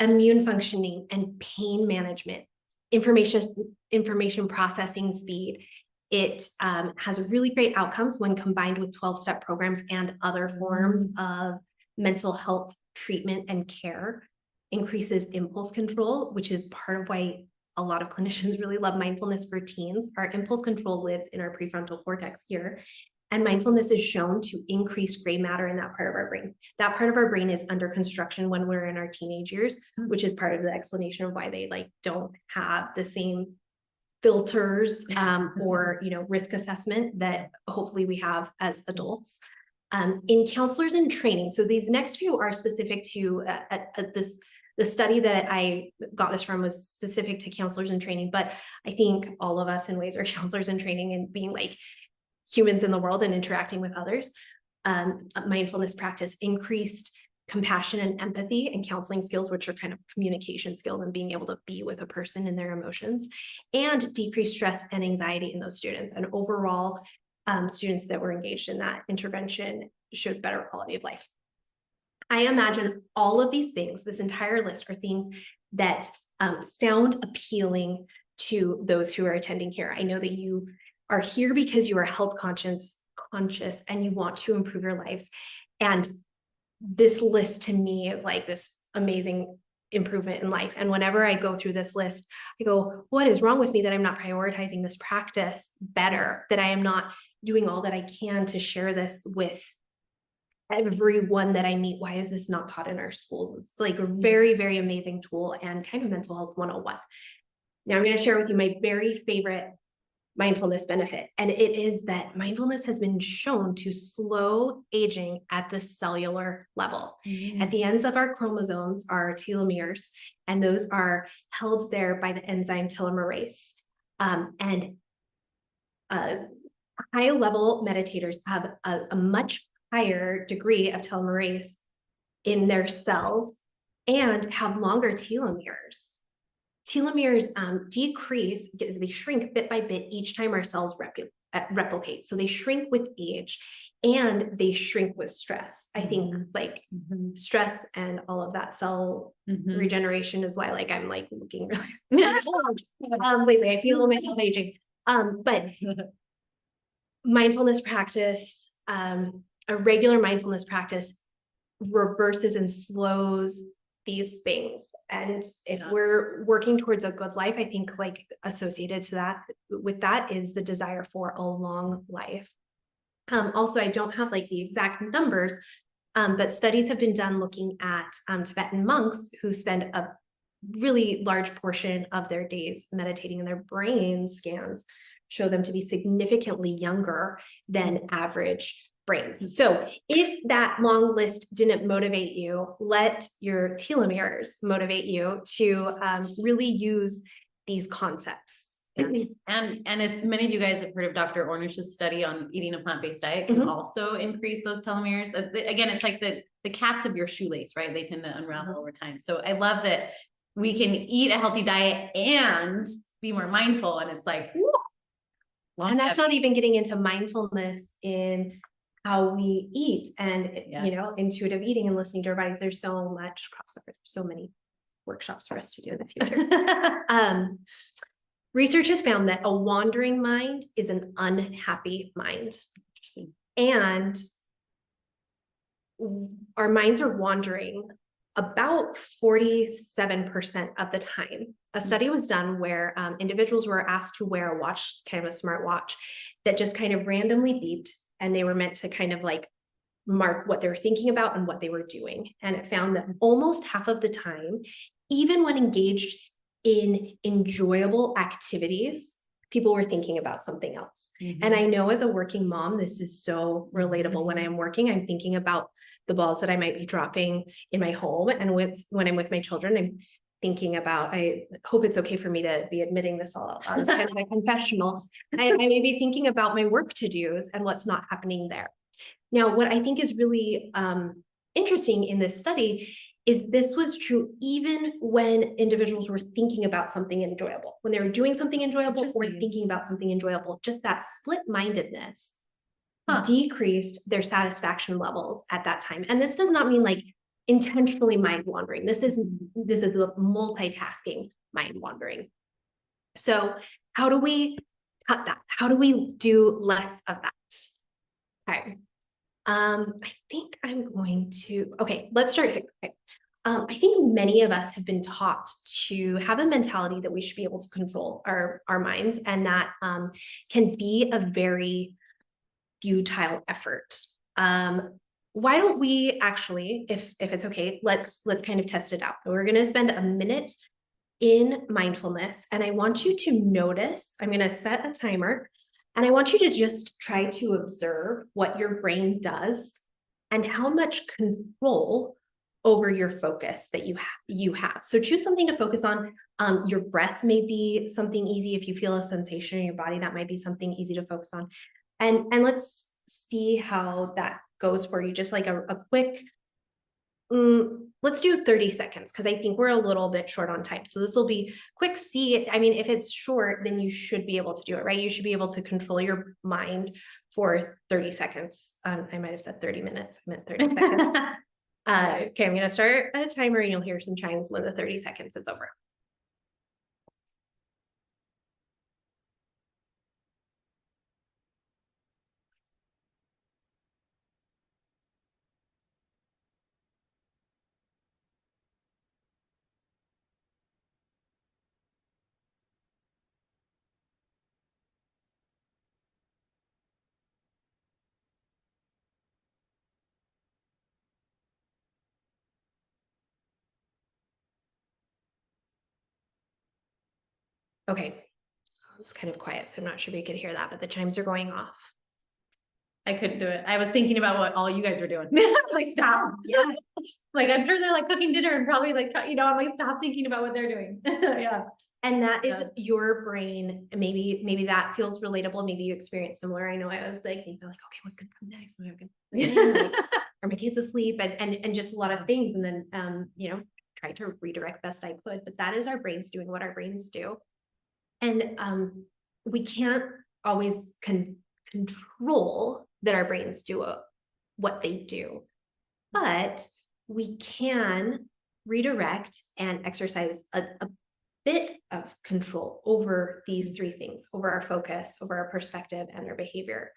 B: immune functioning and pain management, information processing speed. It has really great outcomes when combined with 12-step programs and other forms of mental health treatment and care, increases impulse control, which is part of why a lot of clinicians really love mindfulness for teens. Our impulse control lives in our prefrontal cortex here. And mindfulness is shown to increase gray matter in that part of our brain. That part of our brain is under construction when we're in our teenage years, which is part of the explanation of why they don't have the same filters or risk assessment that hopefully we have as adults. In counselors in training, so these next few are specific to the study that I got this from was specific to counselors in training, but I think all of us in ways are counselors in training and being like humans in the world and interacting with others. Mindfulness practice increased compassion and empathy and counseling skills, which are kind of communication skills and being able to be with a person and their emotions, and decreased stress and anxiety in those students. And overall, students that were engaged in that intervention showed better quality of life. I imagine all of these things, this entire list, are things that sound appealing to those who are attending here. I know that you are here because you are health conscious and you want to improve your lives. And this list to me is like this amazing improvement in life. And whenever I go through this list, I go, what is wrong with me that I'm not prioritizing this practice better, that I am not doing all that I can to share this with everyone that I meet? Why is this not taught in our schools? It's like a very, very amazing tool and kind of mental health 101. Now I'm going to share with you my very favorite mindfulness benefit. And it is that mindfulness has been shown to slow aging at the cellular level. At the ends of our chromosomes are telomeres, and those are held there by the enzyme telomerase. And high-level meditators have a much higher degree of telomerase in their cells and have longer telomeres. Telomeres decrease because they shrink bit by bit each time our cells replicate. So they shrink with age and they shrink with stress. I think stress and all of that cell regeneration is why I'm looking really lately. I feel myself aging. But mindfulness practice, a regular mindfulness practice reverses and slows these things. And if we're working towards a good life, I think associated to that with that is the desire for a long life. Also, I don't have the exact numbers, but studies have been done looking at Tibetan monks who spend a really large portion of their days meditating, and their brain scans show them to be significantly younger than average brains. So if that long list didn't motivate you, let your telomeres motivate you to really use these concepts.
A: And if many of you guys have heard of Dr. Ornish's study on eating a plant-based diet can also increase those telomeres. Again, it's like the caps of your shoelace, right? They tend to unravel over time. So I love that we can eat a healthy diet and be more mindful. And it's like, woo,
B: and that's not even getting into mindfulness in how we eat and intuitive eating and listening to our bodies. There's so much crossover. There's so many workshops for us to do in the future. Research has found that a wandering mind is an unhappy mind. And our minds are wandering about 47% of the time. A study was done where individuals were asked to wear a watch, kind of a smart watch, that just kind of randomly beeped. And they were meant to kind of mark what they were thinking about and what they were doing. And it found that almost half of the time, even when engaged in enjoyable activities, people were thinking about something else. And I know as a working mom, this is so relatable. When I'm working, I'm thinking about the balls that I might be dropping in my home. And when I'm with my children, I'm thinking about, I hope it's okay for me to be admitting this all out loud. It's kind of my confessional. I may be thinking about my work to-dos and what's not happening there. Now, what I think is really interesting in this study is this was true even when individuals were thinking about something enjoyable, when they were doing something enjoyable or thinking about something enjoyable, just that split-mindedness decreased their satisfaction levels at that time. And this does not mean like intentionally mind wandering. This is the multitasking mind wandering. So how do we cut that? How do we do less of that? Okay. I think I'm going to, okay, let's start here. Okay. I think many of us have been taught to have a mentality that we should be able to control our minds, and that can be a very futile effort. Why don't we actually, if it's okay, let's kind of test it out. We're going to spend a minute in mindfulness, and I want you to notice, I'm going to set a timer, and I want you to just try to observe what your brain does and how much control over your focus that you have. So choose something to focus on. Your breath may be something easy. If you feel a sensation in your body, that might be something easy to focus on. And let's see how that goes for you. Just like a quick, let's do 30 seconds, because I think we're a little bit short on time. So this will be quick. I mean, if it's short, then you should be able to do it, right? You should be able to control your mind for 30 seconds. I might have said 30 minutes. I meant 30 seconds. Okay, I'm going to start a timer, and you'll hear some chimes when the 30 seconds is over. Okay, it's kind of quiet, so I'm not sure if you could hear that, but the chimes are going off.
A: I couldn't do it. I was thinking about what all you guys were doing. I was like, stop. Yeah. Like, I'm sure they're like cooking dinner and probably like, I'm like, stop thinking about what they're doing. Yeah.
B: And that is your brain. Maybe that feels relatable. Maybe you experience similar. I know I was like, thinking like, okay, what's going to come next? Are my kids asleep? And just a lot of things. And then, try to redirect best I could, but that is our brains doing what our brains do. And we can't always control that our brains do what they do, but we can redirect and exercise a bit of control over these three things, over our focus, over our perspective, and our behavior.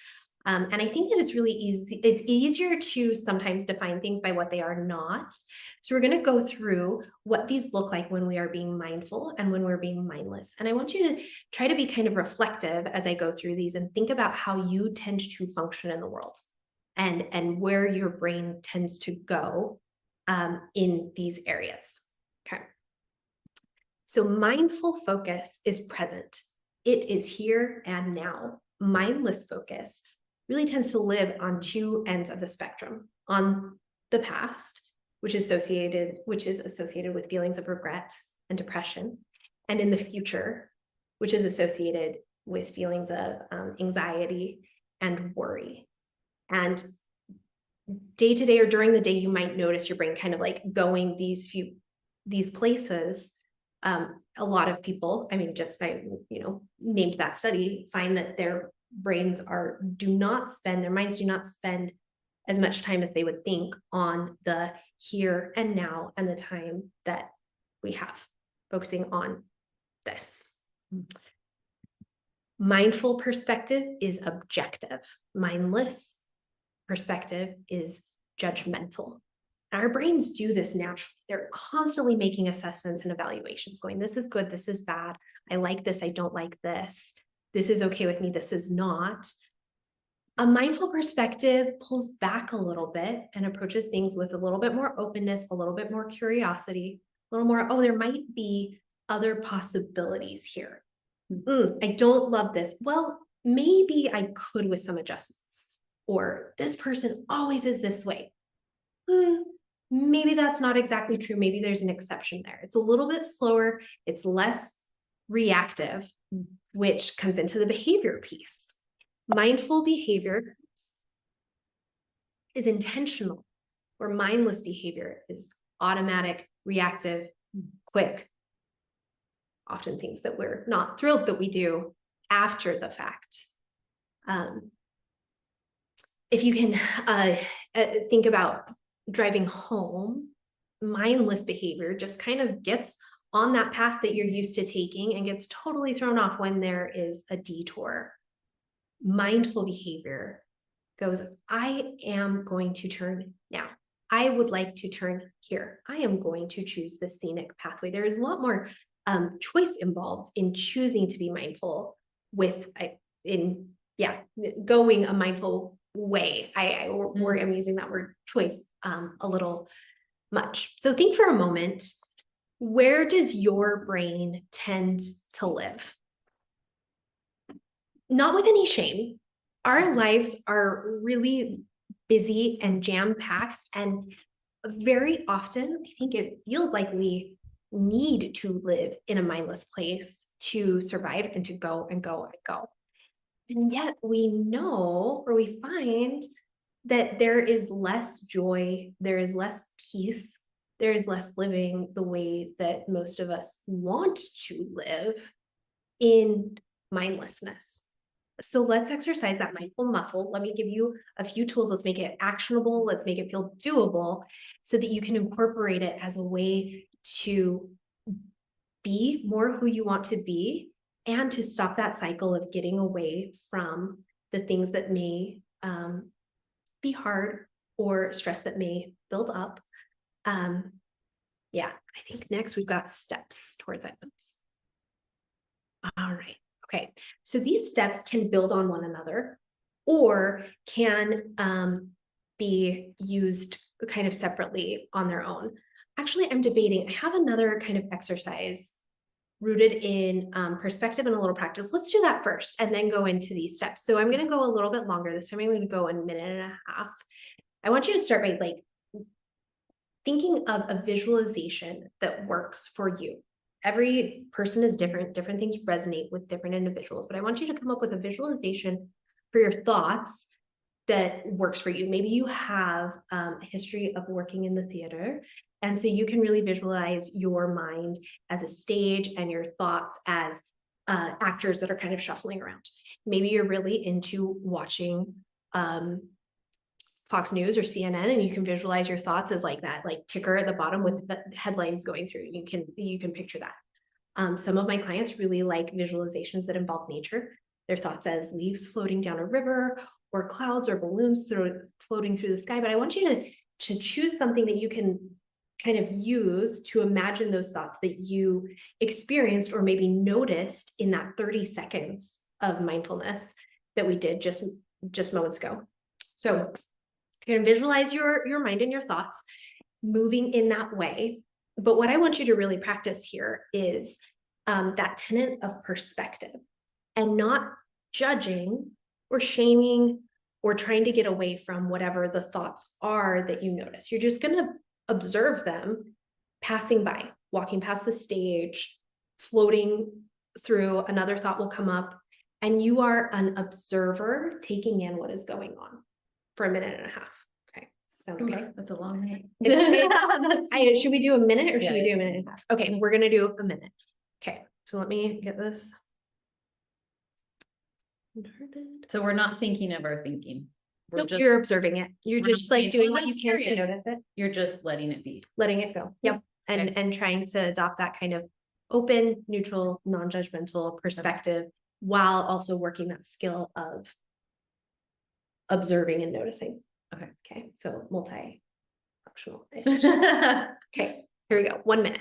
B: And I think that it's really easy. It's easier to sometimes define things by what they are not. So we're going to go through what these look like when we are being mindful and when we're being mindless. And I want you to try to be kind of reflective as I go through these and think about how you tend to function in the world and where your brain tends to go in these areas. Okay. So mindful focus is present. It is here and now. Mindless focus really tends to live on two ends of the spectrum: on the past, which is associated with feelings of regret and depression, and in the future, which is associated with feelings of anxiety and worry. And day to day or during the day, you might notice your brain kind of like going these places. A lot of people, I mean, just by, named that study, find that their brains their minds do not spend as much time as they would think on the here and now and the time that we have, focusing on this. Mindful perspective is objective. Mindless perspective is judgmental. Our brains do this naturally. They're constantly making assessments and evaluations, going, this is good, this is bad, I like this, I don't like this, this is okay with me, this is not. A mindful perspective pulls back a little bit and approaches things with a little bit more openness, a little bit more curiosity, a little more, there might be other possibilities here. I don't love this. Well, maybe I could with some adjustments. Or this person always is this way. "Hmm, maybe that's not exactly true. Maybe there's an exception there. It's a little bit slower, it's less reactive, which comes into the behavior piece. Mindful behavior is intentional, where mindless behavior is automatic, reactive, quick. Often things that we're not thrilled that we do after the fact. If you can think about driving home, mindless behavior just kind of gets on that path that you're used to taking and gets totally thrown off when there is a detour. Mindful behavior goes, I am going to turn now. I would like to turn here. I am going to choose the scenic pathway. There is a lot more choice involved in choosing to be mindful with going a mindful way. I'm using that word choice a little much. So think for a moment, where does your brain tend to live? Not with any shame. Our lives are really busy and jam-packed, and very often I think it feels like we need to live in a mindless place to survive and to go and go and go. And yet we know, or we find, that there is less joy, there is less peace, there is less living the way that most of us want to live in mindlessness. So let's exercise that mindful muscle. Let me give you a few tools. Let's make it actionable. Let's make it feel doable so that you can incorporate it as a way to be more who you want to be and to stop that cycle of getting away from the things that may be hard or stress that may build up. Yeah, I think next we've got steps towards that. All right. Okay. So these steps can build on one another or can be used kind of separately on their own. Actually, I'm debating. I have another kind of exercise rooted in perspective and a little practice. Let's do that first and then go into these steps. So I'm going to go a little bit longer. This time I'm going to go a minute and a half. I want you to start by thinking of a visualization that works for you. Every person is different. Different things resonate with different individuals, but I want you to come up with a visualization for your thoughts that works for you. Maybe you have a history of working in the theater, and so you can really visualize your mind as a stage and your thoughts as actors that are kind of shuffling around. Maybe you're really into watching Fox News or CNN, and you can visualize your thoughts as that ticker at the bottom with the headlines going through. You can picture that. Some of my clients really like visualizations that involve nature. Their thoughts as leaves floating down a river or clouds or balloons floating through the sky. But I want you to choose something that you can kind of use to imagine those thoughts that you experienced or maybe noticed in that 30 seconds of mindfulness that we did just moments ago. So you're gonna visualize your mind and your thoughts moving in that way. But what I want you to really practice here is that tenet of perspective and not judging or shaming or trying to get away from whatever the thoughts are that you notice. You're just gonna observe them passing by, walking past the stage, floating through. Another thought will come up, and you are an observer taking in what is going on for a minute and a half. Okay. Sound okay?
A: That's a long minute.
B: Should we do a minute or should we do a minute and a half? Okay, we're gonna do a minute. Okay, so let me get this.
A: So we're not thinking of our thinking.
B: Nope, you're observing it. You're just doing what you can to notice it.
A: You're just letting it be.
B: Letting it go. Yep. And trying to adopt that kind of open, neutral, non-judgmental perspective while also working that skill of observing and noticing. Okay. So multi-functional. Okay, here we go. 1 minute.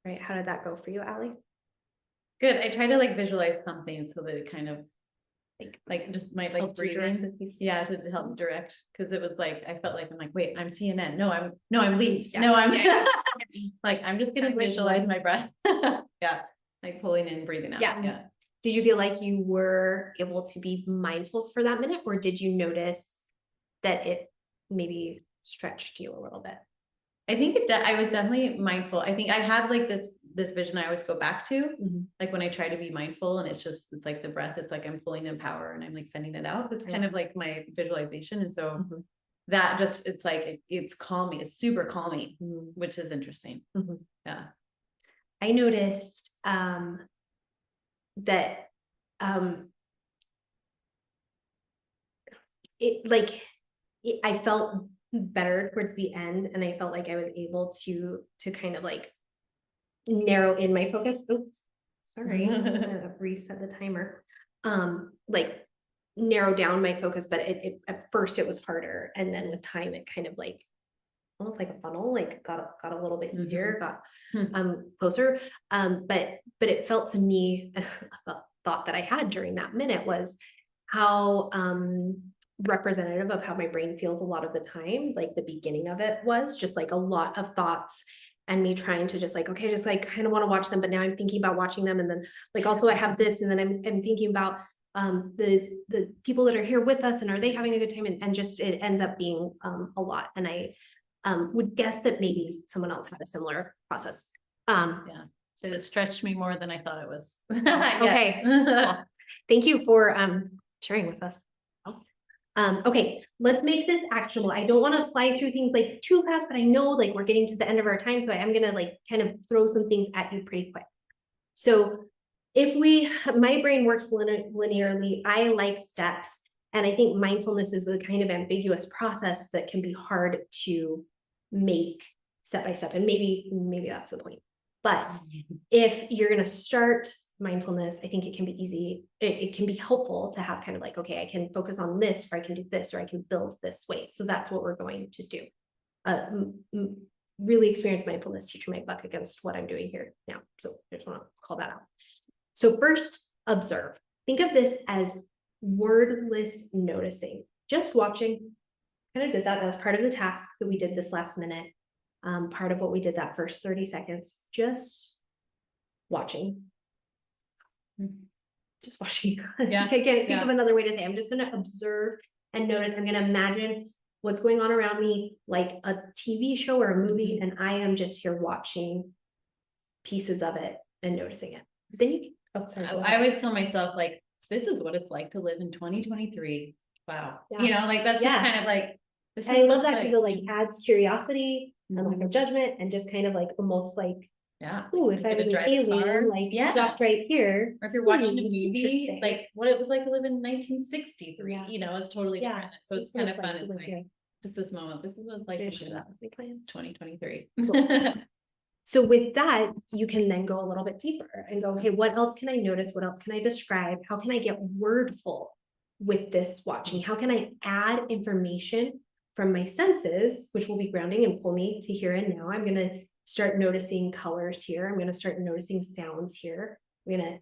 B: Right. How did that go for you, Allie?
A: Good. I try to like visualize something so that it kind of like just my like
B: Helped you direct
A: breathing.
B: the piece?
A: Yeah, to help direct. Cause it was like, I felt like I'm like, wait, I'm CNN. No, I'm Leaves.
B: Yeah.
A: No, I'm
B: Yeah.
A: like, I'm just gonna
B: I'm like,
A: visualize my breath. Yeah. Like pulling in, breathing out.
B: Yeah.
A: Yeah.
B: Did you feel like you were able to be mindful for that minute, or did you notice that it maybe stretched you a little bit?
A: I think I was definitely mindful. I think I have like this vision I always go back to, like when I try to be mindful and it's like the breath, it's like I'm pulling in power and I'm like sending it out. It's kind of like my visualization. And so that just, it's like, it's calming. It's super calming, which is interesting. Yeah.
B: I noticed that I felt better towards the end, and I felt like I was able to kind of like narrow in my focus. Oops, sorry, I'm gonna reset the timer. Like narrow down my focus, but it at first it was harder, and then with time it kind of like almost like a funnel, like got a little bit easier, got closer. But it felt to me, the thought that I had during that minute was how representative of how my brain feels a lot of the time. Like the beginning of it was just like a lot of thoughts and me trying to just like, okay, just like kind of want to watch them, but now I'm thinking about watching them. And then like, also I have this, and then I'm thinking about the people that are here with us, and are they having a good time? And just, it ends up being a lot. And I would guess that maybe someone else had a similar process.
A: Yeah. So it stretched me more than I thought it was.
B: Okay. Well, thank you for sharing with us. Okay, let's make this actionable. I don't want to fly through things like too fast, but I know like we're getting to the end of our time, so I am gonna like kind of throw some things at you pretty quick. So my brain works linearly. I like steps, and I think mindfulness is a kind of ambiguous process that can be hard to make step by step, and maybe that's the point. But if you're gonna start mindfulness, I think it can be easy. It can be helpful to have kind of like, okay, I can focus on this, or I can do this, or I can build this way. So that's what we're going to do. Really experienced mindfulness teacher might buck against what I'm doing here now. So I just want to call that out. So first, observe. Think of this as wordless noticing, just watching. Kind of did that. That was part of the task that we did this last minute. Part of what we did that first 30 seconds, just watching. Just watching.
A: Yeah.
B: I can't think of another way to say it. I'm just going to observe and notice. I'm going to imagine what's going on around me, like a TV show or a movie, and I am just here watching pieces of it and noticing it. Then you can, oh, sorry.
A: I always tell myself, like, this is what it's like to live in 2023. Wow.
B: Yeah.
A: You know, like that's just kind of like, this
B: and
A: is
B: I love that because it like adds curiosity and like a
A: Mhm.
B: judgment, and just kind of like almost like,
A: Yeah.
B: ooh, if I was an alien, like dropped right here.
A: Or if you're watching a movie,
B: interesting.
A: like what it was like to live in 1963,
B: Yeah.
A: you know, it's totally
B: Yeah.
A: different. So it's
B: That's what
A: kind of
B: it's like
A: fun.
B: to
A: It's
B: live
A: like
B: here.
A: just this moment. This is what it's like
B: Maybe I
A: to
B: should
A: live
B: have my plans.
A: 2023.
B: So with that, you can then go a little bit deeper and go, okay, what else can I notice? What else can I describe? How can I get wordful with this watching? How can I add information from my senses, which will be grounding and pull me to here and now? I'm going to start noticing colors here. I'm going to start noticing sounds here. I'm going to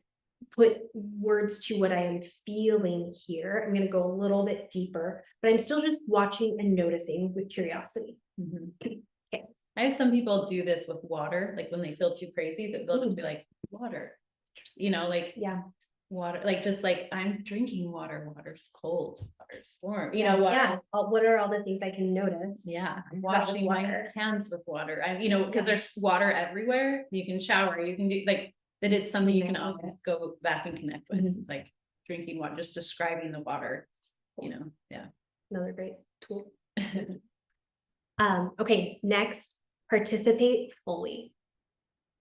B: put words to what I am feeling here. I'm going to go a little bit deeper, but I'm still just watching and noticing with curiosity. Okay.
A: I have some people do this with water, like when they feel too crazy, that they'll just be like, water, you know, like water, like just like I'm drinking water, water's cold, water's warm, you know, water.
B: Yeah. What are all the things I can notice?
A: Yeah, I'm washing my hands with water. You know, because there's water everywhere. You can shower, you can do like that. It's something you can always go back and connect with. It's like drinking water, just describing the water, you know. Yeah.
B: Another great tool. Okay, next, participate fully.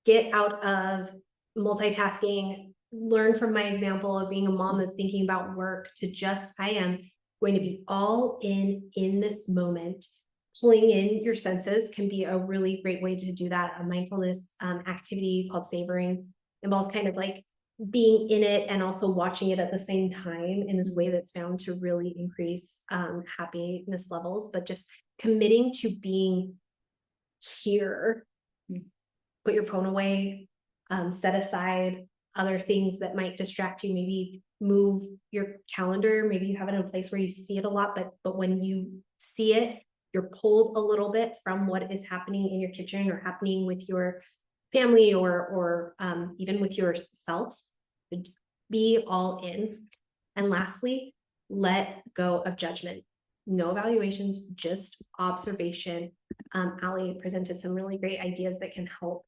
B: Get out of multitasking, learn from my example of being a mom that's thinking about work to just, I am going to be all in this moment. Pulling in your senses can be a really great way to do that. A mindfulness activity called savoring involves kind of like being in it and also watching it at the same time in this way that's found to really increase happiness levels, but just committing to being here put your phone away, set aside other things that might distract you, maybe move your calendar, maybe you have it in a place where you see it a lot, but when you see it, you're pulled a little bit from what is happening in your kitchen or happening with your family or even with yourself. Be all in. And lastly, let go of judgment. No evaluations, just observation. Ali presented some really great ideas that can help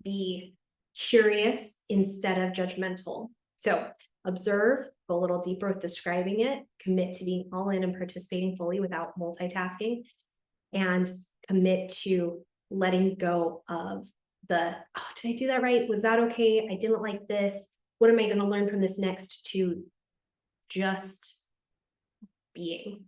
B: be curious instead of judgmental. So observe, go a little deeper with describing it, commit to being all in and participating fully without multitasking, and commit to letting go of the, oh, did I do that right? Was that okay? I didn't like this. What am I going to learn from this next? To just being.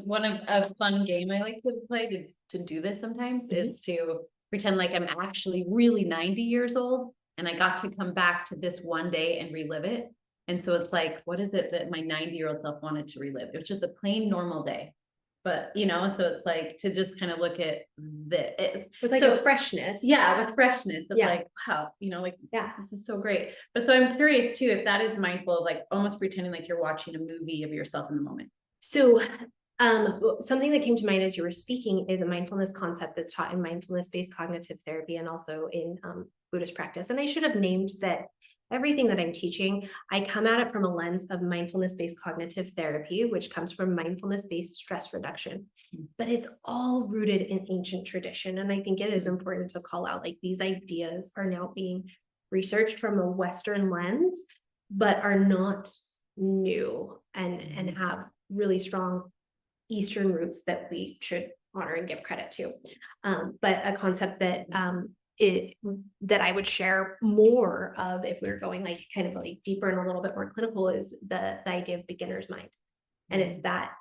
A: One of a fun game I like to play to do this sometimes is to pretend like I'm actually really 90 years old and I got to come back to this one day and relive it. And so it's like, what is it that my 90-year-old self wanted to relive? It was just a plain normal day. But so it's like to just kind of look at
B: with like a freshness.
A: Yeah, with freshness of like, wow, like,
B: yeah,
A: this is so great. But so I'm curious too, if that is mindful of like almost pretending like you're watching a movie of yourself in the moment.
B: So something that came to mind as you were speaking is a mindfulness concept that's taught in mindfulness-based cognitive therapy and also in Buddhist practice. And I should have named that everything that I'm teaching, I come at it from a lens of mindfulness-based cognitive therapy, which comes from mindfulness-based stress reduction. But it's all rooted in ancient tradition. And I think it is important to call out, like, these ideas are now being researched from a Western lens, but are not new and have really strong Eastern roots that we should honor and give credit to. But a concept that that I would share more of if we were going like kind of like deeper and a little bit more clinical is the idea of beginner's mind. And it's that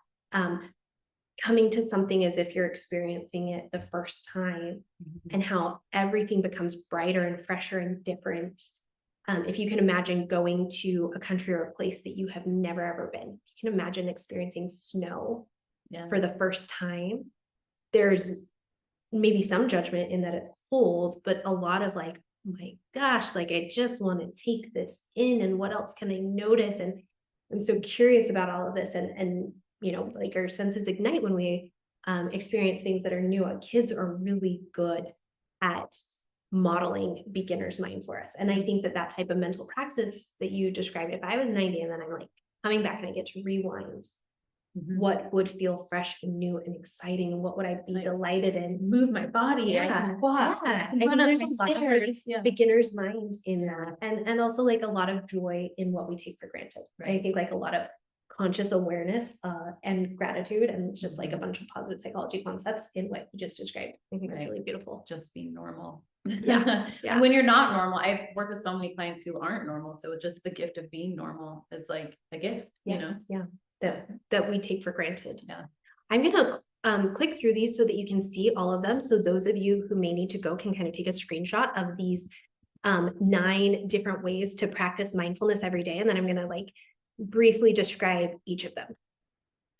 B: coming to something as if you're experiencing it the first time, and how everything becomes brighter and fresher and different. If you can imagine going to a country or a place that you have never ever been, you can imagine experiencing snow for the first time. There's maybe some judgment in that it's cold, but a lot of like, oh my gosh, like I just want to take this in, and what else can I notice? And I'm so curious about all of this, and like our senses ignite when we experience things that are new. Kids are really good at modeling beginner's mind for us. And I think that type of mental practice that you described, if I was 90 and then I'm like coming back and I get to rewind, what would feel fresh and new and exciting, and what would I be delighted in?
A: Move my body. I can walk. I can run up my stairs.
B: Beginner's mind in that, and also like a lot of joy in what we take for granted. I think like a lot of conscious awareness and gratitude, and just like a bunch of positive psychology concepts in what you just described. I think that's really beautiful.
A: Just being normal.
B: Yeah.
A: And when you're not normal, I've worked with so many clients who aren't normal. So just the gift of being normal is like a gift,
B: that we take for granted.
A: Yeah.
B: I'm gonna click through these so that you can see all of them. So those of you who may need to go can kind of take a screenshot of these 9 different ways to practice mindfulness every day. And then I'm gonna like briefly describe each of them.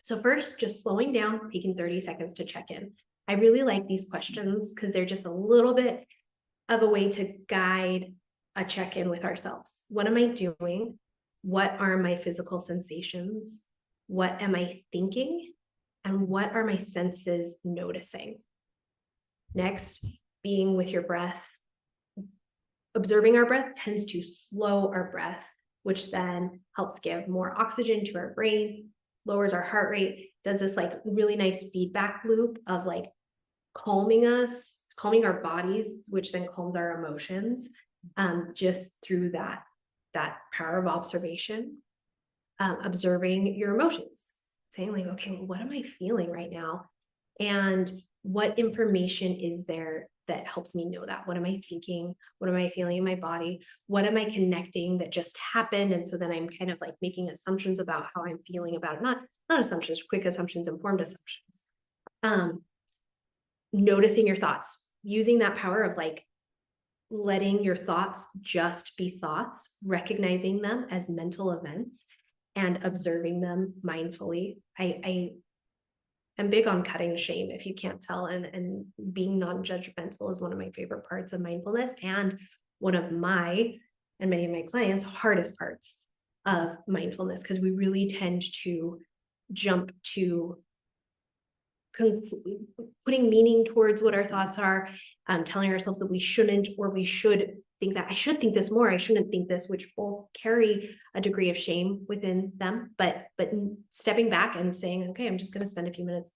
B: So first, just slowing down, taking 30 seconds to check in. I really like these questions because they're just a little bit of a way to guide a check-in with ourselves. What am I doing? What are my physical sensations? What am I thinking? And what are my senses noticing? Next, being with your breath. Observing our breath tends to slow our breath, which then helps give more oxygen to our brain, lowers our heart rate, does this like really nice feedback loop of like calming us, calming our bodies, which then calms our emotions, just through that power of observation. Observing your emotions, saying like, okay, well, what am I feeling right now? And what information is there that helps me know that? What am I thinking? What am I feeling in my body? What am I connecting that just happened? And so then I'm kind of like making assumptions about how I'm feeling about it. Not assumptions, quick assumptions, informed assumptions. Noticing your thoughts, using that power of like letting your thoughts just be thoughts, recognizing them as mental events and observing them mindfully. I am big on cutting shame, if you can't tell, and being non-judgmental is one of my favorite parts of mindfulness, and one of my and many of my clients' hardest parts of mindfulness, because we really tend to jump to putting meaning towards what our thoughts are, telling ourselves that we shouldn't, or we should think that I should think this more, I shouldn't think this, which both carry a degree of shame within them. But stepping back and saying, okay, I'm just going to spend a few minutes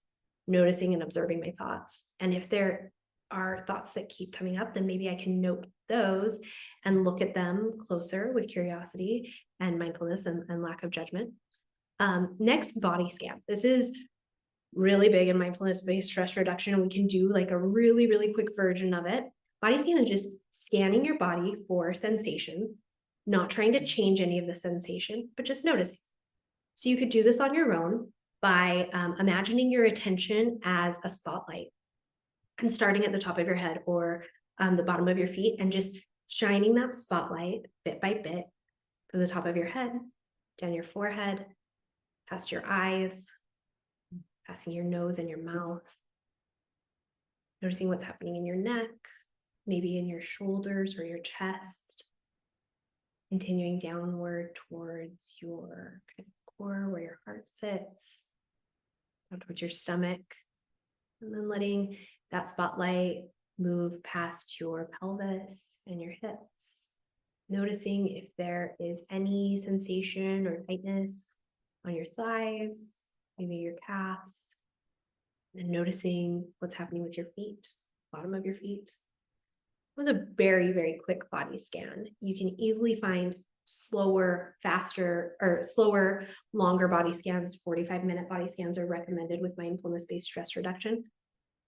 B: noticing and observing my thoughts. And if there are thoughts that keep coming up, then maybe I can note those and look at them closer with curiosity and mindfulness and lack of judgment. Next, body scan. This is really big in mindfulness-based stress reduction, and we can do like a really, really quick version of it. Body scan is just scanning your body for sensation, not trying to change any of the sensation, but just noticing. So you could do this on your own by imagining your attention as a spotlight and starting at the top of your head or the bottom of your feet, and just shining that spotlight bit by bit from the top of your head, down your forehead, past your eyes, passing your nose and your mouth, noticing what's happening in your neck, maybe in your shoulders or your chest, continuing downward towards your core where your heart sits, down towards your stomach, and then letting that spotlight move past your pelvis and your hips, noticing if there is any sensation or tightness on your thighs, maybe your calves, and noticing what's happening with your feet, bottom of your feet. It was a very, very quick body scan. You can easily find slower, faster, or slower, longer body scans. 45-minute body scans are recommended with mindfulness-based stress reduction.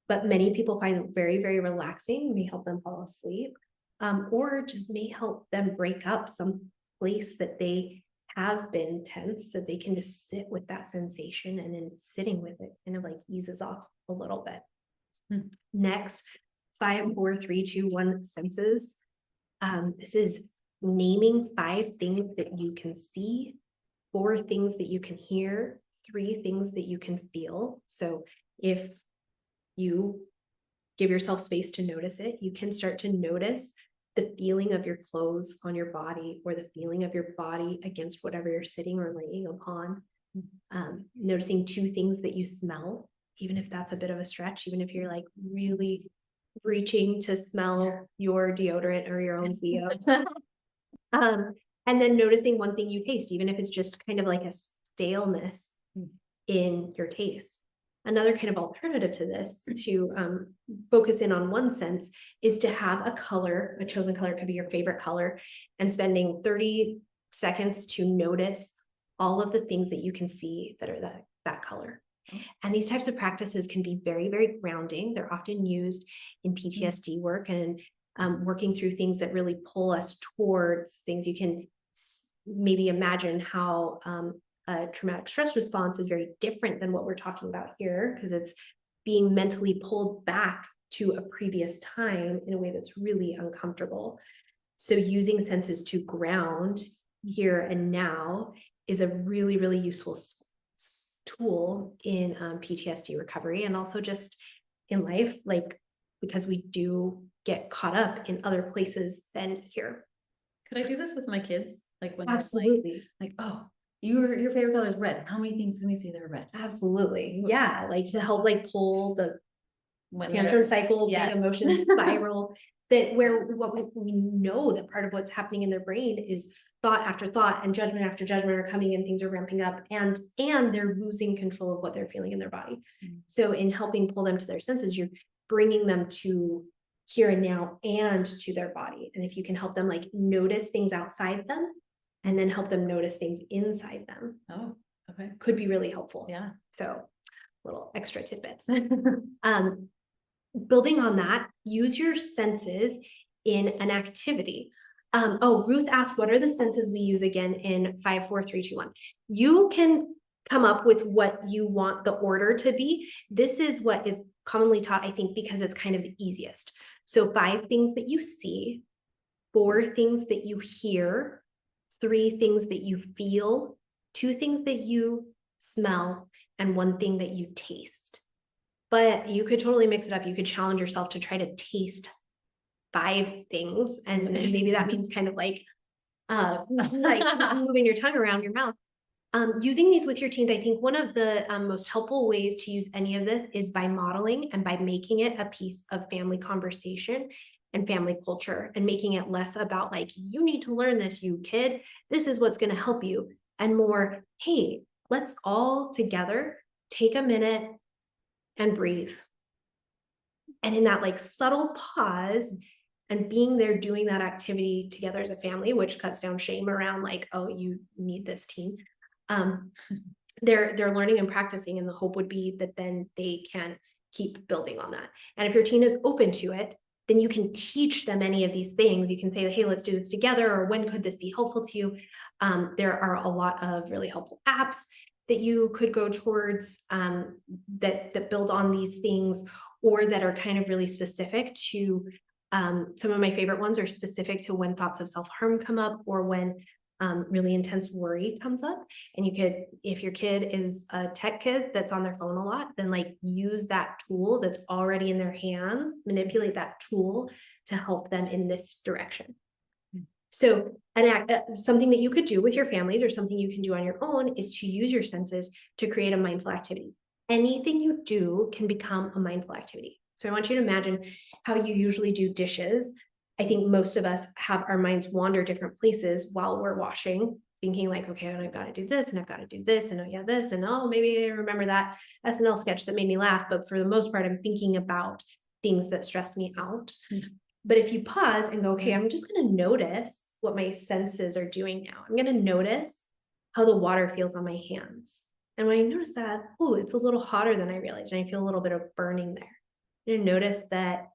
B: But many people find it very, very relaxing, may help them fall asleep, or just may help them break up some place that they have been tense, that they can just sit with that sensation, and then sitting with it kind of like eases off a little bit. Next, 5, 4, 3, 2, 1 senses. This is naming 5 things that you can see, 4 things that you can hear, 3 things that you can feel. So if you give yourself space to notice it, you can start to notice the feeling of your clothes on your body, or the feeling of your body against whatever you're sitting or laying upon. Noticing 2 things that you smell, even if that's a bit of a stretch, even if you're like really reaching to smell your deodorant or your own deo. And then noticing 1 thing you taste, even if it's just kind of like a staleness in your taste. Another kind of alternative to this, to focus in on 1 sense, is to have a color, a chosen color, could be your favorite color, and spending 30 seconds to notice all of the things that you can see that are that color. And these types of practices can be very, very grounding. They're often used in PTSD work and working through things that really pull us towards things. You can maybe imagine how a traumatic stress response is very different than what we're talking about here, because it's being mentally pulled back to a previous time in a way that's really uncomfortable. So using senses to ground here and now is a really, really useful tool in PTSD recovery, and also just in life, like, because we do get caught up in other places than here.
A: Could I do this with my kids? Like when
B: Absolutely.
A: like, oh, your favorite color is red. How many things can we say they're red?
B: Absolutely. Yeah. Like to help like pull the
A: When
B: tantrum cycle,
A: yes.
B: big emotion spiral, that where what we know that part of what's happening in their brain is thought after thought and judgment after judgment are coming in, things are ramping up, and they're losing control of what they're feeling in their body. So in helping pull them to their senses, you're bringing them to here and now and to their body. And if you can help them like notice things outside them, and then help them notice things inside them.
A: Oh, okay.
B: Could be really helpful.
A: Yeah.
B: So little extra tidbit. Building on that, use your senses in an activity. Ruth asked, what are the senses we use again in 5, 4, 3, 2, 1? You can come up with what you want the order to be. This is what is commonly taught, I think, because it's kind of the easiest. So 5 things that you see, 4 things that you hear, 3 things that you feel, 2 things that you smell, and 1 thing that you taste. but you could totally mix it up. You could challenge yourself to try to taste 5 things. And maybe that means kind of like moving your tongue around your mouth. Using these with your teens, I think one of the most helpful ways to use any of this is by modeling and by making it a piece of family conversation and family culture, and making it less about like, you need to learn this, you kid, this is what's going to help you, and more, hey, let's all together take a minute and breathe. And in that like subtle pause and being there doing that activity together as a family, which cuts down shame around like, oh, you need this teen. They're learning and practicing, and the hope would be that then they can keep building on that. And if your teen is open to it, then you can teach them any of these things. You can say, hey, let's do this together, or when could this be helpful to you? There are a lot of really helpful apps that you could go towards that build on these things, or that are kind of really specific to some of my favorite ones are specific to when thoughts of self-harm come up, or when really intense worry comes up. And you could, if your kid is a tech kid that's on their phone a lot, then like use that tool that's already in their hands, manipulate that tool to help them in this direction. So something that you could do with your families, or something you can do on your own, is to use your senses to create a mindful activity. Anything you do can become a mindful activity. So I want you to imagine how you usually do dishes. I think most of us have our minds wander different places while we're washing, thinking like, okay, and I've got to do this, and I've got to do this, and oh yeah, this, and oh, maybe I remember that SNL sketch that made me laugh. But for the most part, I'm thinking about things that stress me out. Mm-hmm. But if you pause and go, okay, I'm just going to notice what my senses are doing now. I'm going to notice how the water feels on my hands. And when I notice that, oh, it's a little hotter than I realized, and I feel a little bit of burning there. I'm going to notice that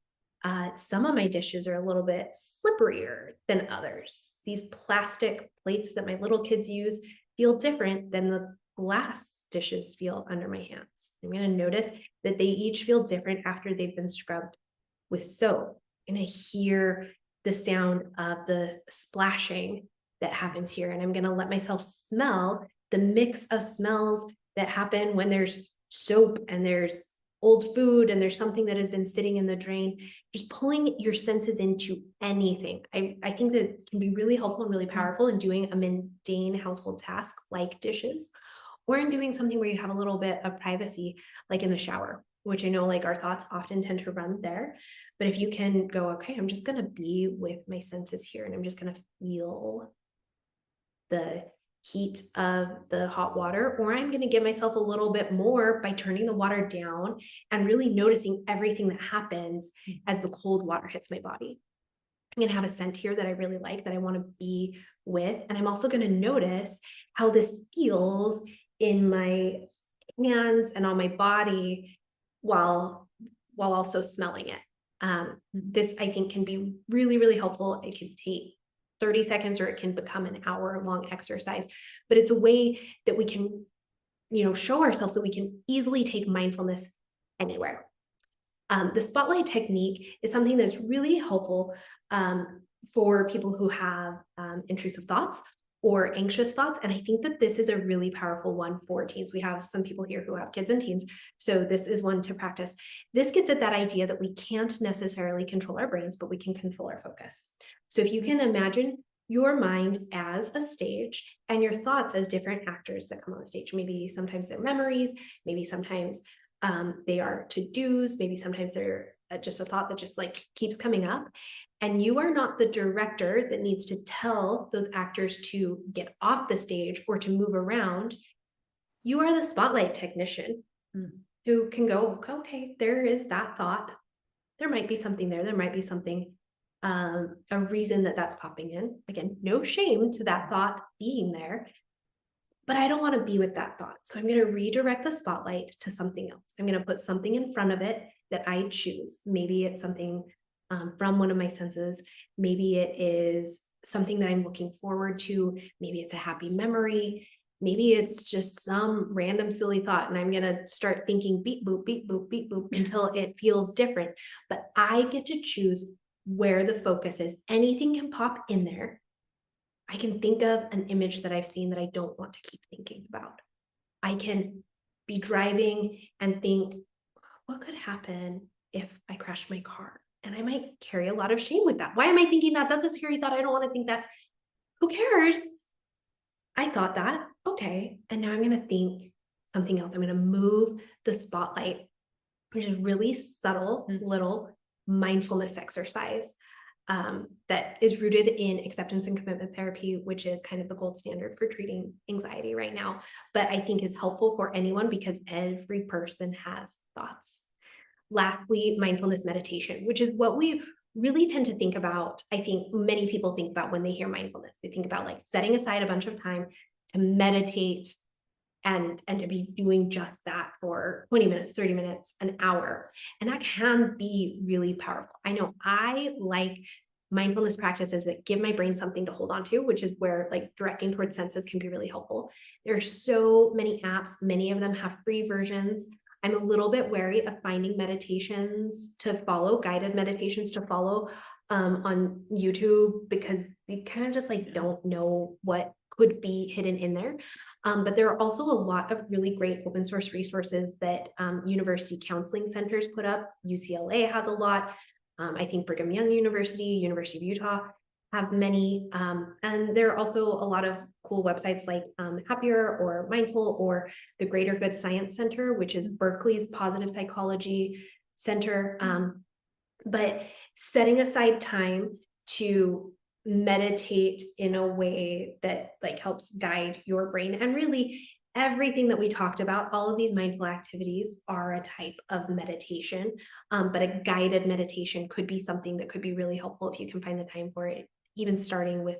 B: some of my dishes are a little bit slipperier than others. These plastic plates that my little kids use feel different than the glass dishes feel under my hands. I'm going to notice that they each feel different after they've been scrubbed with soap. I'm going to hear the sound of the splashing that happens here. And I'm going to let myself smell the mix of smells that happen when there's soap and there's old food and there's something that has been sitting in the drain. Just pulling your senses into anything. I think that can be really helpful and really powerful in doing a mundane household task like dishes, or in doing something where you have a little bit of privacy, like in the shower, which I know like our thoughts often tend to run there. But if you can go, okay, I'm just going to be with my senses here, and I'm just going to feel the heat of the hot water, or I'm going to give myself a little bit more by turning the water down and really noticing everything that happens as the cold water hits my body. I'm going to have a scent here that I really like, that I want to be with. And I'm also going to notice how this feels in my hands and on my body while also smelling it. This, I think, can be really, really helpful. It can take 30 seconds, or it can become an hour-long exercise, but it's a way that we can, show ourselves that we can easily take mindfulness anywhere. The spotlight technique is something that's really helpful for people who have intrusive thoughts or anxious thoughts. And I think that this is a really powerful one for teens. We have some people here who have kids and teens, so this is one to practice. This gets at that idea that we can't necessarily control our brains, but we can control our focus. So if you can imagine your mind as a stage and your thoughts as different actors that come on the stage, maybe sometimes they're memories, maybe sometimes they are to-dos, maybe sometimes they're just a thought that just like keeps coming up. And you are not the director that needs to tell those actors to get off the stage or to move around. You are the spotlight technician who can go, okay, there is that thought. There might be something there. There might be something, a reason that that's popping in. Again, no shame to that thought being there, but I don't want to be with that thought. So I'm going to redirect the spotlight to something else. I'm going to put something in front of it that I choose. Maybe it's something from one of my senses. Maybe it is something that I'm looking forward to. Maybe it's a happy memory. Maybe it's just some random silly thought, and I'm going to start thinking beep, boop, beep, boop, beep, boop until it feels different. But I get to choose where the focus is. Anything can pop in there. I can think of an image that I've seen that I don't want to keep thinking about. I can be driving and think, what could happen if I crashed my car? And I might carry a lot of shame with that. Why am I thinking that? That's a scary thought. I don't want to think that. Who cares? I thought that. Okay. And now I'm going to think something else. I'm going to move the spotlight, which is really subtle little mindfulness exercise that is rooted in acceptance and commitment therapy, which is kind of the gold standard for treating anxiety right now. But I think it's helpful for anyone because every person has thoughts. Lastly, mindfulness meditation, which is what we really tend to think about. I think many people think about when they hear mindfulness. They think about like setting aside a bunch of time to meditate and to be doing just that for 20 minutes, 30 minutes, an hour. And that can be really powerful. I know I like mindfulness practices that give my brain something to hold on to, which is where like directing towards senses can be really helpful. There are so many apps, many of them have free versions. I'm a little bit wary of finding meditations to follow, guided meditations to follow on YouTube, because you kind of just like don't know what could be hidden in there. But there are also a lot of really great open source resources that university counseling centers put up. UCLA has a lot. I think Brigham Young University, University of Utah have many. And there are also a lot of cool websites like Happier or Mindful or the Greater Good Science Center, which is Berkeley's positive psychology center. But setting aside time to meditate in a way that like helps guide your brain, and really everything that we talked about, all of these mindful activities are a type of meditation, but a guided meditation could be something that could be really helpful if you can find the time for it, even starting with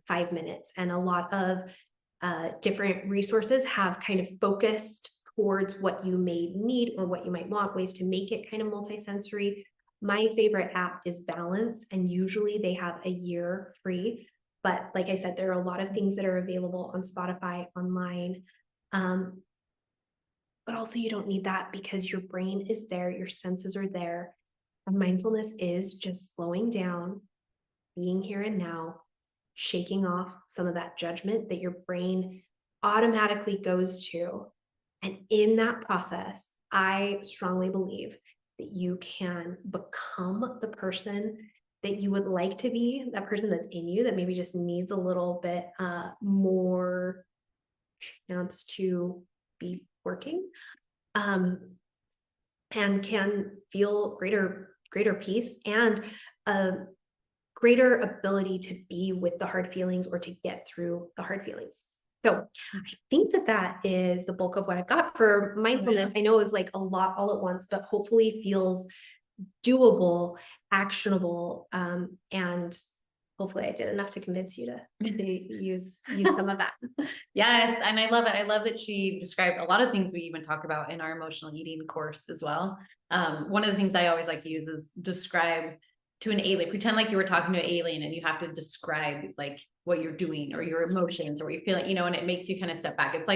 B: 5 minutes. And a lot of different resources have kind of focused towards what you may need or what you might want, ways to make it kind of multisensory. My favorite app is Balance, and usually they have a year free. But like I said, there are a lot of things that are available on Spotify, online. But also you don't need that because your brain is there, your senses are there. And mindfulness is just slowing down, being here and now, shaking off some of that judgment that your brain automatically goes to. And in that process, I strongly believe that you can become the person that you would like to be, that person that's in you that maybe just needs a little bit more chance to be working, and can feel greater peace and greater ability to be with the hard feelings or to get through the hard feelings. So I think that is the bulk of what I've got for mindfulness. I know it was like a lot all at once, but hopefully feels doable, actionable, and hopefully I did enough to convince you to use some of that.
A: Yes, and I love it. I love that she described a lot of things we even talk about in our emotional eating course as well. One of the things I always like to use is describe to an alien, pretend like you were talking to an alien and you have to describe like what you're doing or your emotions or what you're feeling, you know, and it makes you kind of step back. It's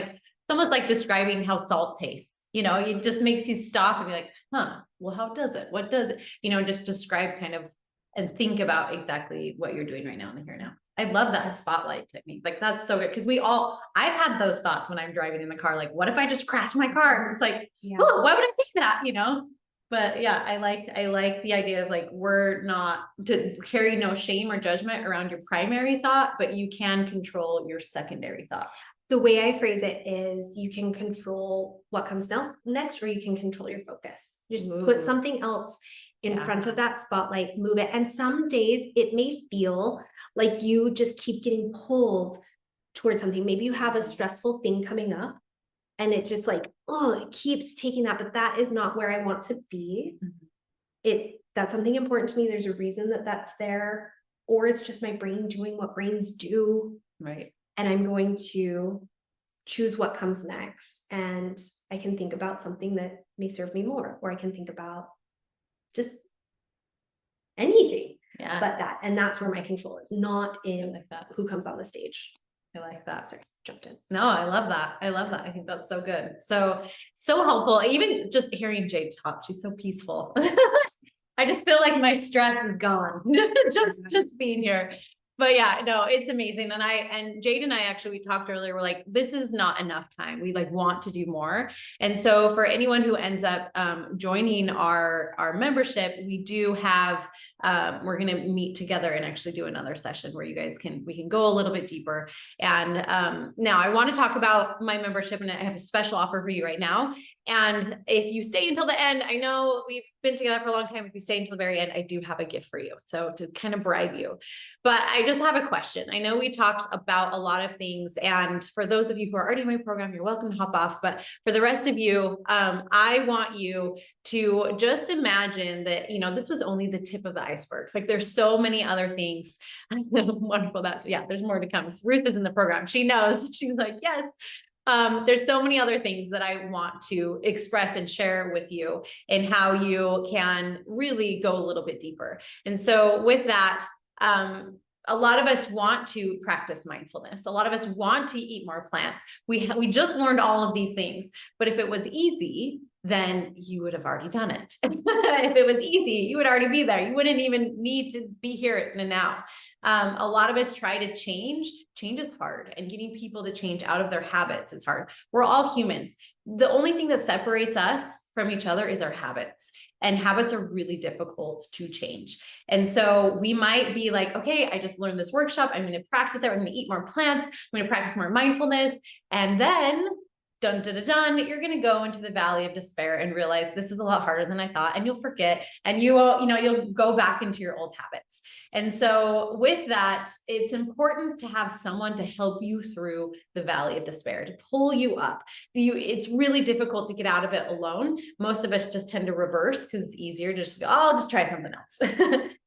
A: almost like describing how salt tastes, you know, it just makes you stop and be like, well, how does it? What does it, you know, just describe kind of and think about exactly what you're doing right now in the here now. I love that spotlight technique. Like that's so good. Cause I've had those thoughts when I'm driving in the car, like, what if I just crash my car? And it's like, oh, why would I think that? You know? But yeah, I like the idea of like, we're not to carry no shame or judgment around your primary thought, but you can control your secondary thought.
B: The way I phrase it is you can control what comes down next, or you can control your focus. Just put something else in front of that spotlight, move it. And some days it may feel like you just keep getting pulled towards something. Maybe you have a stressful thing coming up and it just like, oh, it keeps taking that, but that is not where I want to be. That's something important to me. There's a reason that that's there, or it's just my brain doing what brains do.
A: Right.
B: And I'm going to choose what comes next. And I can think about something that may serve me more, or I can think about just anything but that. And that's where my control is, not in who comes on the stage.
A: I like that.
B: Sorry, jumped in.
A: No, I love that. I love that. I think that's so good. So helpful. Even just hearing Jade talk, she's so peaceful. I just feel like my stress is gone. just being here. But yeah, no, it's amazing. And Jade and I actually, we talked earlier, we're like, this is not enough time. We like want to do more. And so for anyone who ends up joining our membership, we do have, we're going to meet together and actually do another session where we can go a little bit deeper. And now I want to talk about my membership, and I have a special offer for you right now. And if you stay until the end, I know we've been together for a long time. If you stay until the very end, I do have a gift for you. So to kind of bribe you. But I just have a question. I know we talked about a lot of things. And for those of you who are already in my program, you're welcome to hop off. But for the rest of you, I want you to just imagine that, this was only the tip of the iceberg. Like there's so many other things. Wonderful. There's more to come. Ruth is in the program. She knows. She's like, yes. There's so many other things that I want to express and share with you and how you can really go a little bit deeper. And so with that, a lot of us want to practice mindfulness. A lot of us want to eat more plants. We just learned all of these things, but if it was easy, then you would have already done it. If it was easy, you would already be there. You wouldn't even need to be here and now. A lot of us try to change. Change is hard, and getting people to change out of their habits is hard. We're all humans. The only thing that separates us from each other is our habits, and habits are really difficult to change. And so we might be like, okay, I just learned this workshop. I'm going to practice it. I'm going to eat more plants. I'm going to practice more mindfulness. And then dun, dun, dun, dun, you're going to go into the valley of despair and realize this is a lot harder than I thought. And you'll forget, and you'll go back into your old habits. And so with that, it's important to have someone to help you through the valley of despair, to pull you up. It's really difficult to get out of it alone. Most of us just tend to reverse because it's easier to just go, oh, I'll just try something else.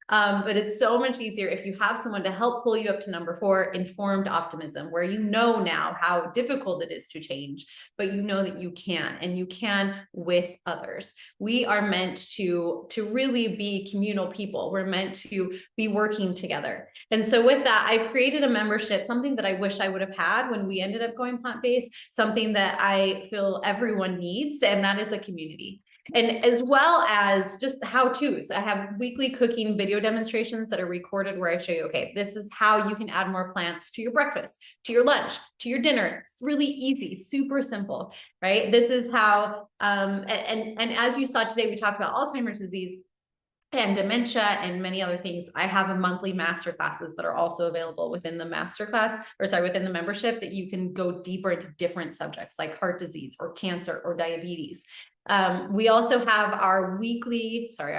A: But it's so much easier if you have someone to help pull you up to number 4, informed optimism, where you know now how difficult it is to change, but you know that you can, and you can with others. We are meant to really be communal people. We're meant to be working together. And so with that, I've created a membership, something that I wish I would have had when we ended up going plant-based, something that I feel everyone needs, and that is a community. And as well as just how-tos. I have weekly cooking video demonstrations that are recorded where I show you, okay, this is how you can add more plants to your breakfast, to your lunch, to your dinner. It's really easy, super simple, right? This is how, and as you saw today, we talked about Alzheimer's disease and dementia and many other things. I have a monthly master classes that are also available within the within the membership, that you can go deeper into different subjects like heart disease or cancer or diabetes. We also have our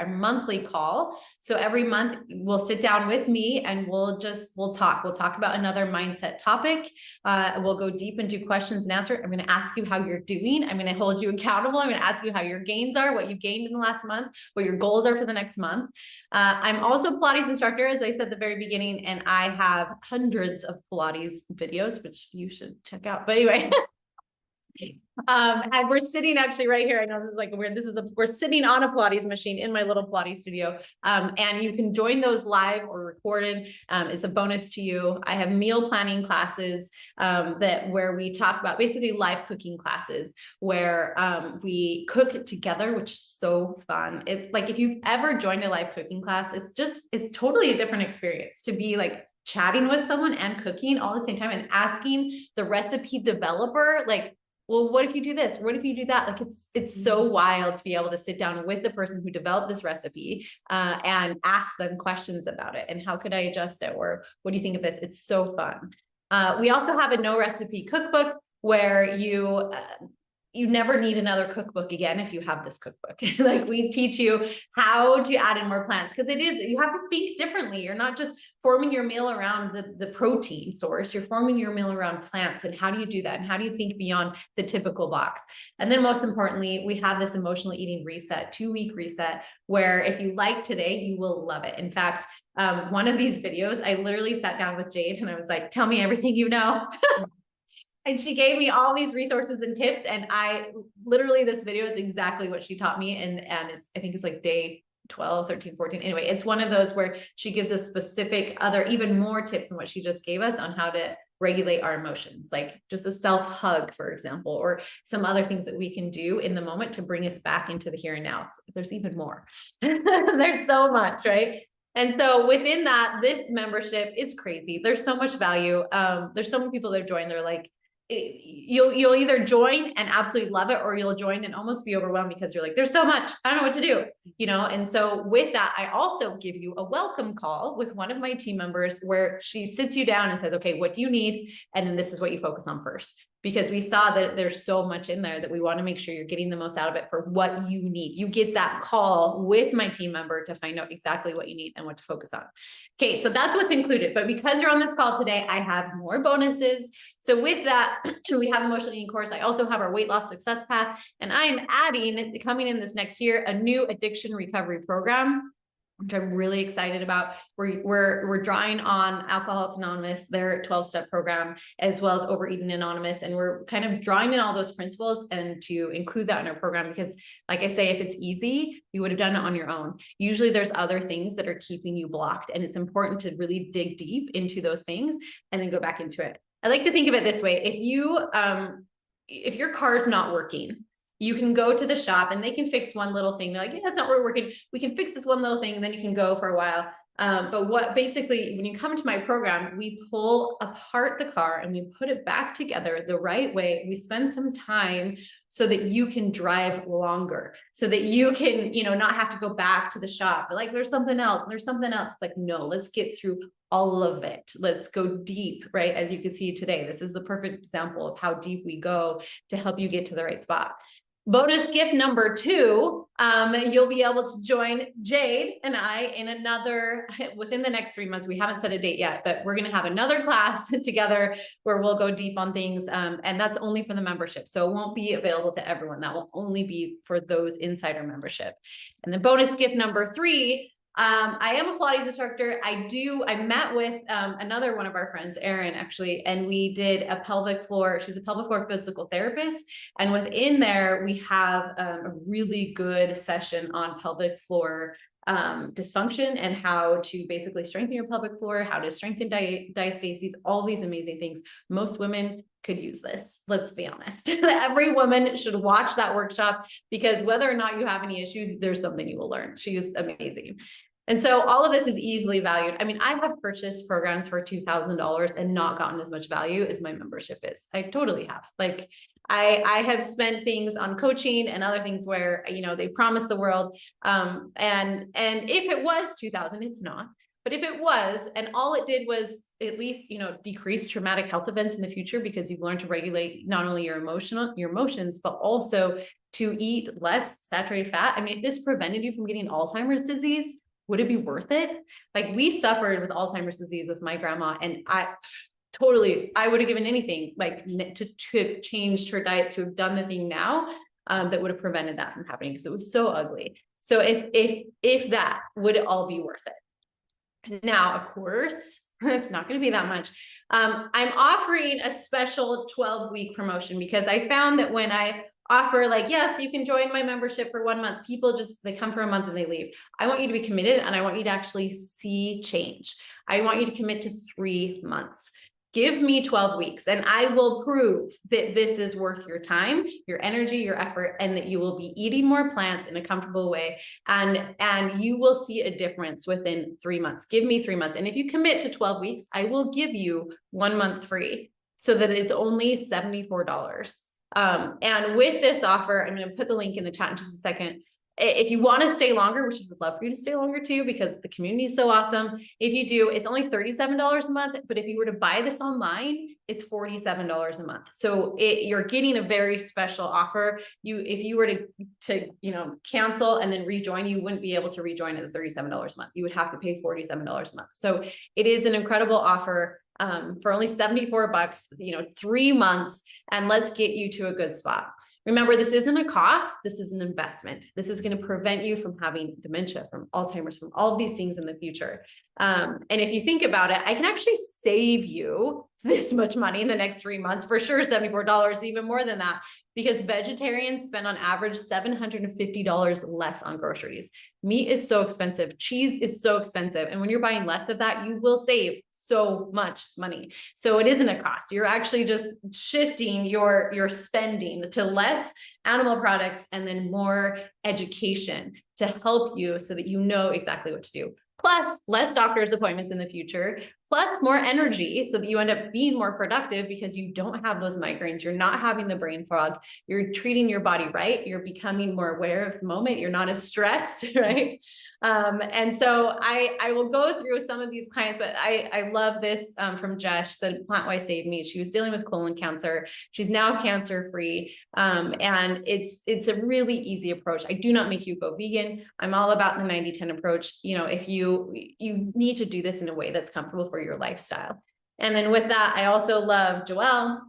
A: monthly call. So every month we'll sit down with me and we'll talk. We'll talk about another mindset topic. We'll go deep into questions and answers. I'm going to ask you how you're doing. I'm going to hold you accountable. I'm going to ask you how your gains are, what you gained in the last month, what your goals are for the next month. I'm also a Pilates instructor, as I said at the very beginning, and I have hundreds of Pilates videos, which you should check out. But anyway, and we're sitting actually right here. I know this is like weird. We're sitting on a Pilates machine in my little Pilates studio. And you can join those live or recorded. It's a bonus to you. I have meal planning classes, where we talk about basically live cooking classes where, we cook together, which is so fun. It's like, if you've ever joined a live cooking class, it's totally a different experience to be like chatting with someone and cooking all at the same time and asking the recipe developer, like, well, what if you do this? What if you do that? Like it's so wild to be able to sit down with the person who developed this recipe, and ask them questions about it. And how could I adjust it? Or what do you think of this? It's so fun. We also have a no recipe cookbook where you never need another cookbook again if you have this cookbook. Like we teach you how to add in more plants, because you have to think differently. You're not just forming your meal around the protein source, you're forming your meal around plants. And how do you do that? And how do you think beyond the typical box? And then most importantly, we have this emotional eating reset, 2-week reset, where if you like today, you will love it. In fact, one of these videos, I literally sat down with Jade and I was like, tell me everything you know. And she gave me all these resources and tips. And this video is exactly what she taught me. And I think it's like day 12, 13, 14. Anyway, it's one of those where she gives us specific even more tips than what she just gave us on how to regulate our emotions, like just a self hug, for example, or some other things that we can do in the moment to bring us back into the here and now. There's even more. There's so much, right? And so within that, this membership is crazy. There's so much value. There's so many people that join. They're like, you'll either join and absolutely love it, or you'll join and almost be overwhelmed because you're like, there's so much, I don't know what to do, you know? And so with that, I also give you a welcome call with one of my team members where she sits you down and says, okay, what do you need? And then this is what you focus on first, because we saw that there's so much in there that we want to make sure you're getting the most out of it for what you need. You get that call with my team member to find out exactly what you need and what to focus on. Okay, so that's what's included. But because you're on this call today, I have more bonuses. So with that, we have Emotional Eating course. I also have our weight loss success path, and I'm adding, coming in this next year, a new addiction recovery program, which I'm really excited about. We're drawing on Alcoholics Anonymous, their 12-step program, as well as Overeating Anonymous. And we're kind of drawing in all those principles and to include that in our program, because like I say, if it's easy, you would have done it on your own. Usually there's other things that are keeping you blocked, and it's important to really dig deep into those things and then go back into it. I like to think of it this way. If your car's not working, you can go to the shop and they can fix one little thing. They're like, yeah, that's not working. We can fix this one little thing, and then you can go for a while. But what basically, when you come to my program, we pull apart the car and we put it back together the right way. We spend some time so that you can drive longer, so that you can, not have to go back to the shop. Like, there's something else. There's something else. It's like, no, let's get through all of it. Let's go deep, right? As you can see today, this is the perfect example of how deep we go to help you get to the right spot. Bonus gift number 2, you'll be able to join Jade and I in within the next 3 months. We haven't set a date yet, but we're going to have another class together where we'll go deep on things. And that's only for the membership. So it won't be available to everyone. That will only be for those insider membership. And the bonus gift number 3, I am a Pilates instructor. I met with another one of our friends, Erin, actually, and we did a pelvic floor. She's a pelvic floor physical therapist. And within there, we have a really good session on pelvic floor dysfunction and how to basically strengthen your pelvic floor, how to strengthen diastasis, all these amazing things. Most women could use this. Let's be honest. Every woman should watch that workshop, because whether or not you have any issues, there's something you will learn. She is amazing. And so all of this is easily valued. I mean, I have purchased programs for $2,000 and not gotten as much value as my membership is. I totally have. Like, I have spent things on coaching and other things where, they promise the world. And if it was 2,000, it's not. But if it was, and all it did was at least, decrease traumatic health events in the future, because you've learned to regulate not only your emotions, but also to eat less saturated fat. I mean, if this prevented you from getting Alzheimer's disease, would it be worth it? Like, we suffered with Alzheimer's disease with my grandma, and I would have given anything, like, to change her diet, to have done the thing now that would have prevented that from happening, because it was so ugly. So if that, would it all be worth it? Now, of course, it's not going to be that much. I'm offering a special 12-week promotion, because I found that when I offer, like, yes, you can join my membership for 1 month, people they come for a month and they leave. I want you to be committed, and I want you to actually see change. I want you to commit to 3 months. Give me 12 weeks and I will prove that this is worth your time, your energy, your effort, and that you will be eating more plants in a comfortable way. And you will see a difference within 3 months. Give me 3 months. And if you commit to 12 weeks, I will give you 1 month free, so that it's only $74. And with this offer, I'm going to put the link in the chat in just a second. If you want to stay longer, which I would love for you to stay longer too, because the community is so awesome. If you do, it's only $37 a month. But if you were to buy this online, it's $47 a month. So you're getting a very special offer. If you were to cancel and then rejoin, you wouldn't be able to rejoin at the $37 a month. You would have to pay $47 a month. So it is an incredible offer. For only $74, 3 months, and let's get you to a good spot. Remember, this isn't a cost. This is an investment. This is going to prevent you from having dementia, from Alzheimer's, from all of these things in the future. And if you think about it, I can actually save you this much money in the next 3 months, for sure, $74, even more than that, because vegetarians spend on average $750 less on groceries. Meat is so expensive. Cheese is so expensive. And when you're buying less of that, you will save so much money. So it isn't a cost. You're actually just shifting your spending to less animal products and then more education to help you so that you know exactly what to do. plus less doctor's appointments in the future, plus more energy so that you end up being more productive because you don't have those migraines. You're not having the brain fog. You're treating your body right. You're becoming more aware of the moment. You're not as stressed, right? And so I will go through some of these clients, but I love this from Jess. She said, Plant-Wise saved me. She was dealing with colon cancer. She's now cancer-free. And it's a really easy approach. I do not make you go vegan. I'm all about the 90-10 approach. You know, if you need to do this in a way that's comfortable for your lifestyle. And then with that, I also love Joelle,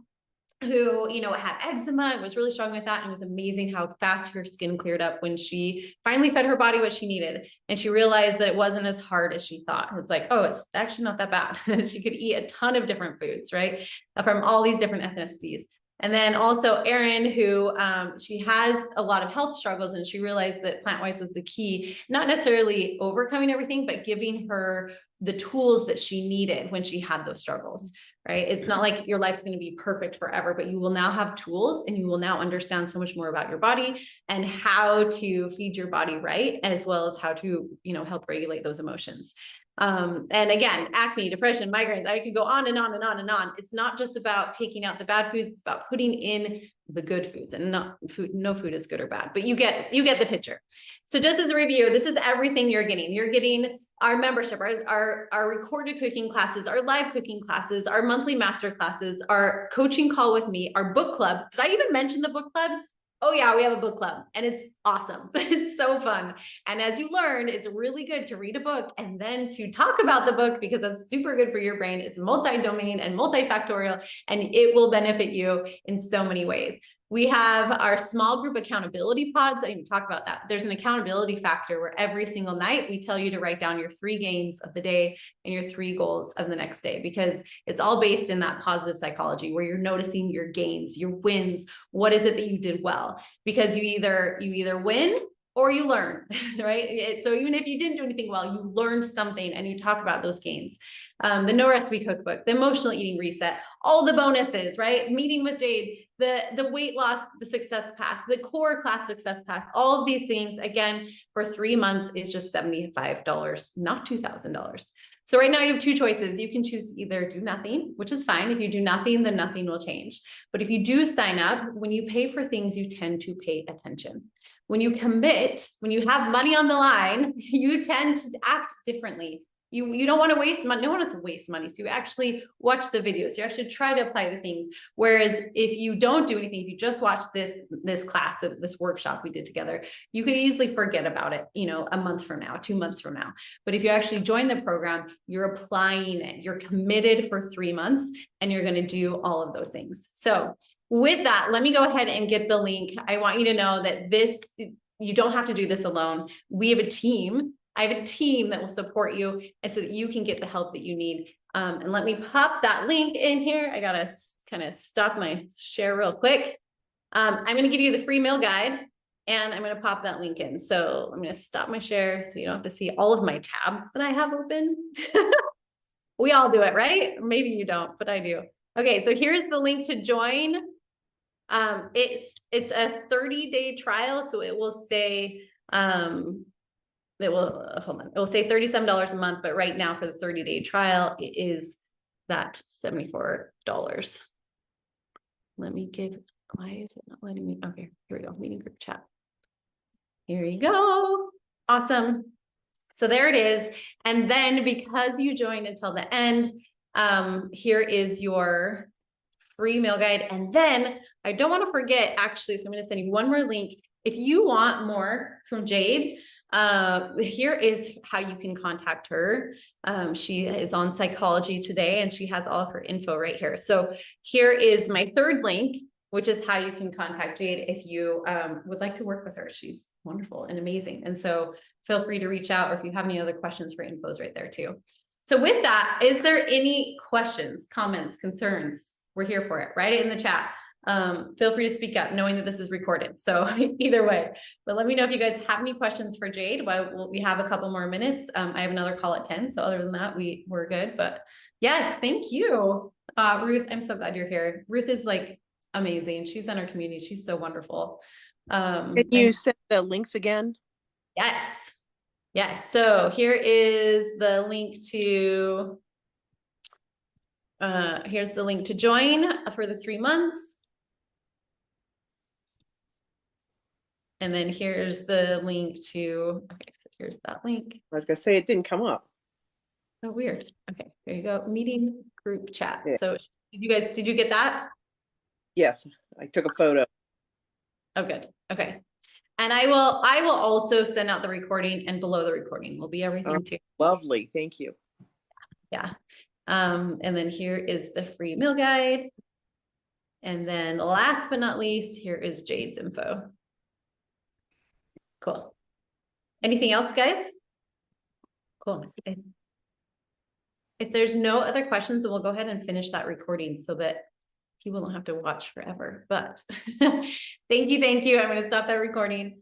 A: who, you know, had eczema and was really strong with that. And it was amazing how fast her skin cleared up when she finally fed her body what she needed. And she realized that it wasn't as hard as she thought. It was like, oh, it's actually not that bad. She could eat a ton of different foods, right? From all these different ethnicities. And then also Erin, who she has a lot of health struggles, and she realized that Plant-Wise was the key, not necessarily overcoming everything, but giving her the tools that she needed when she had those struggles, right? It's not like your life's going to be perfect forever, but you will now have tools and you will now understand so much more about your body and how to feed your body right, as well as how to, you know, help regulate those emotions. And again, acne, depression, migraines, I could go on and on and on and on. It's not just about taking out the bad foods. It's about putting in the good foods, and not food. No food is good or bad, but you get the picture. So just as a review, this is everything you're getting. You're getting our membership, our recorded cooking classes, our live cooking classes, our monthly master classes, our coaching call with me, our book club. Did I even mention the book club? Oh yeah, we have a book club and it's awesome. It's so fun. And as you learn, it's really good to read a book and then to talk about the book, because that's super good for your brain. It's multi-domain and multifactorial, and it will benefit you in so many ways. We have our small group accountability pods. I didn't even talk about that. There's an accountability factor where every single night we tell you to write down your 3 gains of the day and your 3 goals of the next day, because it's all based in that positive psychology where you're noticing your gains, your wins. What is it that you did well? Because you either win or you learn, right? So even if you didn't do anything well, you learned something, and you talk about those gains. The No Recipe Cookbook, the Emotional Eating Reset, all the bonuses, right? Meeting with Jade, the weight loss, the success path, the core class success path, all of these things, again, for 3 months is just $75, not $2,000. So right now you have 2 choices. You can choose to either do nothing, which is fine. If you do nothing, then nothing will change. But if you do sign up, when you pay for things, you tend to pay attention. When you commit, when you have money on the line, you tend to act differently. You don't want to waste money. No one wants to waste money. So you actually watch the videos. You actually try to apply the things. Whereas if you don't do anything, if you just watch this class, this workshop we did together, you could easily forget about it, you know, a month from now, 2 months from now. But if you actually join the program, you're applying it. You're committed for 3 months, and you're going to do all of those things. So with that, let me go ahead and get the link. I want you to know that you don't have to do this alone. We have a team. I have a team that will support you, and so that you can get the help that you need. And let me pop that link in here. I gotta kind of stop my share real quick. I'm going to give you the free meal guide, and I'm going to pop that link in. So I'm going to stop my share so you don't have to see all of my tabs that I have open. We all do it, right? Maybe you don't, but I do. Okay, so here's the link to join. It's a 30-day trial, so it will say it will say $37 a month, but right now for the 30-day trial, it is that $74. Let me why is it not letting me? Okay, here we go. Meeting group chat. Here you go. Awesome. So there it is. And then because you joined until the end, here is your free meal guide. And then I don't want to forget, actually, so I'm going to send you one more link. If you want more from Jade, here is how you can contact her. She is on Psychology Today, and she has all of her info right here. So here is my 3rd link, which is how you can contact Jade if you would like to work with her. She's wonderful and amazing. And so feel free to reach out, or if you have any other questions, her info is right there too. So with that, is there any questions, comments, concerns? We're here for it. Write it in the chat. Feel free to speak up, knowing that this is recorded. So either way, but let me know if you guys have any questions for Jade. We have a couple more minutes. I have another call at 10. So other than that, we're good. But yes, thank you. Ruth, I'm so glad you're here. Ruth is like amazing. She's in our community. She's so wonderful.
C: Can you send the links again?
A: Yes. Yes, so here is the link to here's the link to join for the 3 months. And then here's the link to, okay, so here's that link.
C: I was gonna say, it didn't come up.
A: Oh, weird. Okay, there you go. Meeting group chat.
C: Yeah.
A: So did you get that?
C: Yes, I took a photo.
A: Oh, good. Okay. And I will also send out the recording, and below the recording will be everything too.
C: Lovely, thank you.
A: Yeah. And then here is the free meal guide. And then last but not least, here is Jade's info. Cool. Anything else, guys? Cool. If there's no other questions, then we'll go ahead and finish that recording so that people don't have to watch forever. But thank you. I'm going to stop that recording.